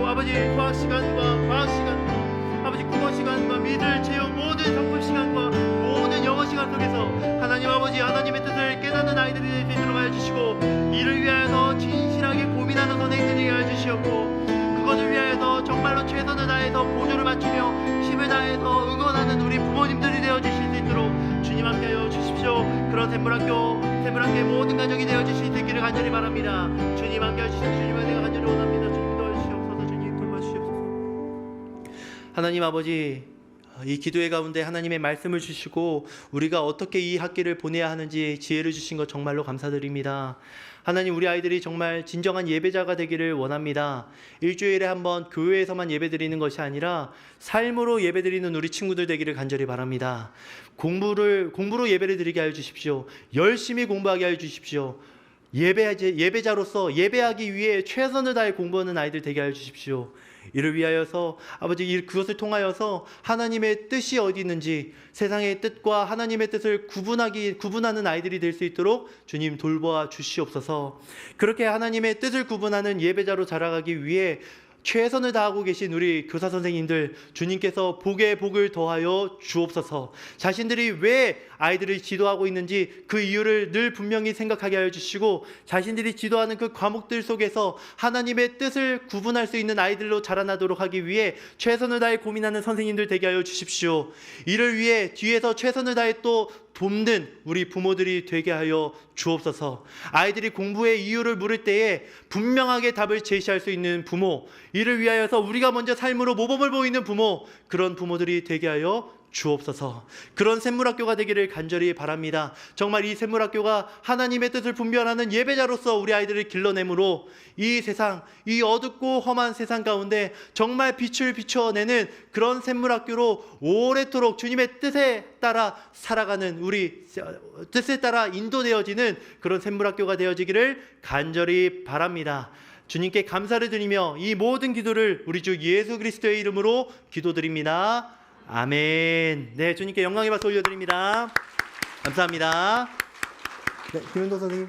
아버지, 수학 시간과 과학 시간과 아버지 국어 시간과 미술, 체육 모든 성품 시간과 모든 영어 시간 속에서 하나님 아버지, 하나님의 뜻을 깨닫는 아이들이 될 수 있도록 하여 주시고, 이를 위하여서 진실하게 고민하는 선생님들이 하여 주시옵고, 그것을 위하여서 정말로 최선을 다해서 보조를 맞추며 힘을 다해서 응원하는 우리 부모님들이 되어 주실 수 있도록 주님 함께하여 주십시오. 그런 샘물학교의 모든 가정이 되어 주실 수 있기를 간절히 바랍니다. 주님 함께하여 주십시오. 주님을 내가 간절히 원합니다. 주님 도와주시옵소서. 주님 돌봐주시옵소서. 하나님 아버지, 이 기도회 가운데 하나님의 말씀을 주시고 우리가 어떻게 이 학기를 보내야 하는지 지혜를 주신 것 정말로 감사드립니다. 하나님, 우리 아이들이 정말 진정한 예배자가 되기를 원합니다. 일주일에 한번 교회에서만 예배드리는 것이 아니라 삶으로 예배드리는 우리 친구들 되기를 간절히 바랍니다. 공부로 예배를 드리게 하여 주십시오. 열심히 공부하게 하여 주십시오. 예배자로서 예배하기 위해 최선을 다해 공부하는 아이들 되게 하여 주십시오. 이를 위하여서 아버지 그것을 통하여서 하나님의 뜻이 어디 있는지 세상의 뜻과 하나님의 뜻을 구분하는 아이들이 될 수 있도록 주님 돌보아 주시옵소서. 그렇게 하나님의 뜻을 구분하는 예배자로 자라가기 위해 최선을 다하고 계신 우리 교사 선생님들, 주님께서 복에 복을 더하여 주옵소서. 자신들이 왜 아이들을 지도하고 있는지 그 이유를 늘 분명히 생각하게 하여 주시고, 자신들이 지도하는 그 과목들 속에서 하나님의 뜻을 구분할 수 있는 아이들로 자라나도록 하기 위해 최선을 다해 고민하는 선생님들 되게 하여 주십시오. 이를 위해 뒤에서 최선을 다해 또 돕는 우리 부모들이 되게 하여 주옵소서. 아이들이 공부의 이유를 물을 때에 분명하게 답을 제시할 수 있는 부모, 이를 위하여서 우리가 먼저 삶으로 모범을 보이는 부모, 그런 부모들이 되게 하여 주옵소서. 그런 샘물학교가 되기를 간절히 바랍니다. 정말 이 샘물학교가 하나님의 뜻을 분별하는 예배자로서 우리 아이들을 길러내므로 이 세상, 이 어둡고 험한 세상 가운데 정말 빛을 비춰내는 그런 샘물학교로 오래도록 주님의 뜻에 따라 살아가는, 우리 뜻에 따라 인도되어지는 그런 샘물학교가 되어지기를 간절히 바랍니다. 주님께 감사를 드리며 이 모든 기도를 우리 주 예수 그리스도의 이름으로 기도드립니다. 아멘. 네, 주님께 영광의 박수 올려드립니다. 감사합니다. 네, 김현도 선생님.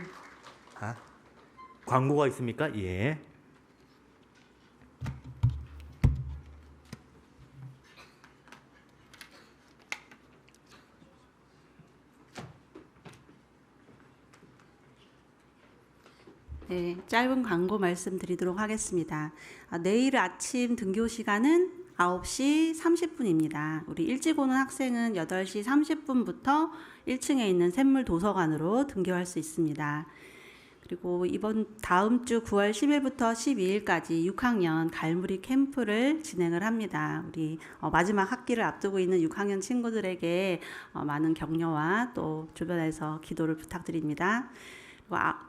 광고가 있습니까? 예. 네, 짧은 광고 말씀드리도록 하겠습니다. 내일 아침 등교 시간은 9시 30분입니다. 우리 일찍 오는 학생은 8시 30분부터 1층에 있는 샘물 도서관으로 등교할 수 있습니다. 그리고 다음 주 9월 10일부터 12일까지 6학년 갈무리 캠프를 진행을 합니다. 우리 마지막 학기를 앞두고 있는 6학년 친구들에게 많은 격려와 또 주변에서 기도를 부탁드립니다.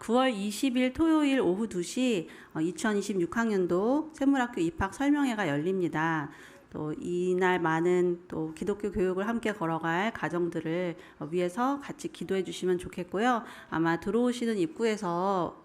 9월 20일 토요일 오후 2시 2026학년도 샘물학교 입학 설명회가 열립니다. 또 이날 많은 또 기독교 교육을 함께 걸어갈 가정들을 위해서 같이 기도해 주시면 좋겠고요. 아마 들어오시는 입구에서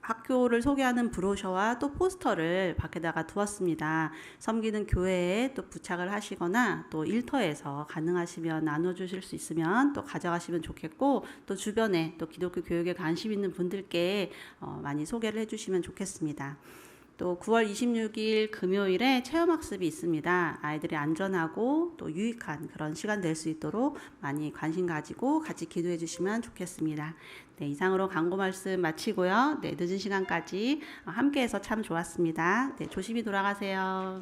학교를 소개하는 브로셔와 또 포스터를 밖에다가 두었습니다. 섬기는 교회에 또 부착을 하시거나 또 일터에서 가능하시면 나눠주실 수 있으면 또 가져가시면 좋겠고, 또 주변에 또 기독교 교육에 관심 있는 분들께 많이 소개를 해주시면 좋겠습니다. 또 9월 26일 금요일에 체험학습이 있습니다. 아이들이 안전하고 또 유익한 그런 시간 될 수 있도록 많이 관심 가지고 같이 기도해 주시면 좋겠습니다. 네, 이상으로 광고 말씀 마치고요. 네, 늦은 시간까지 함께해서 참 좋았습니다. 네, 조심히 돌아가세요.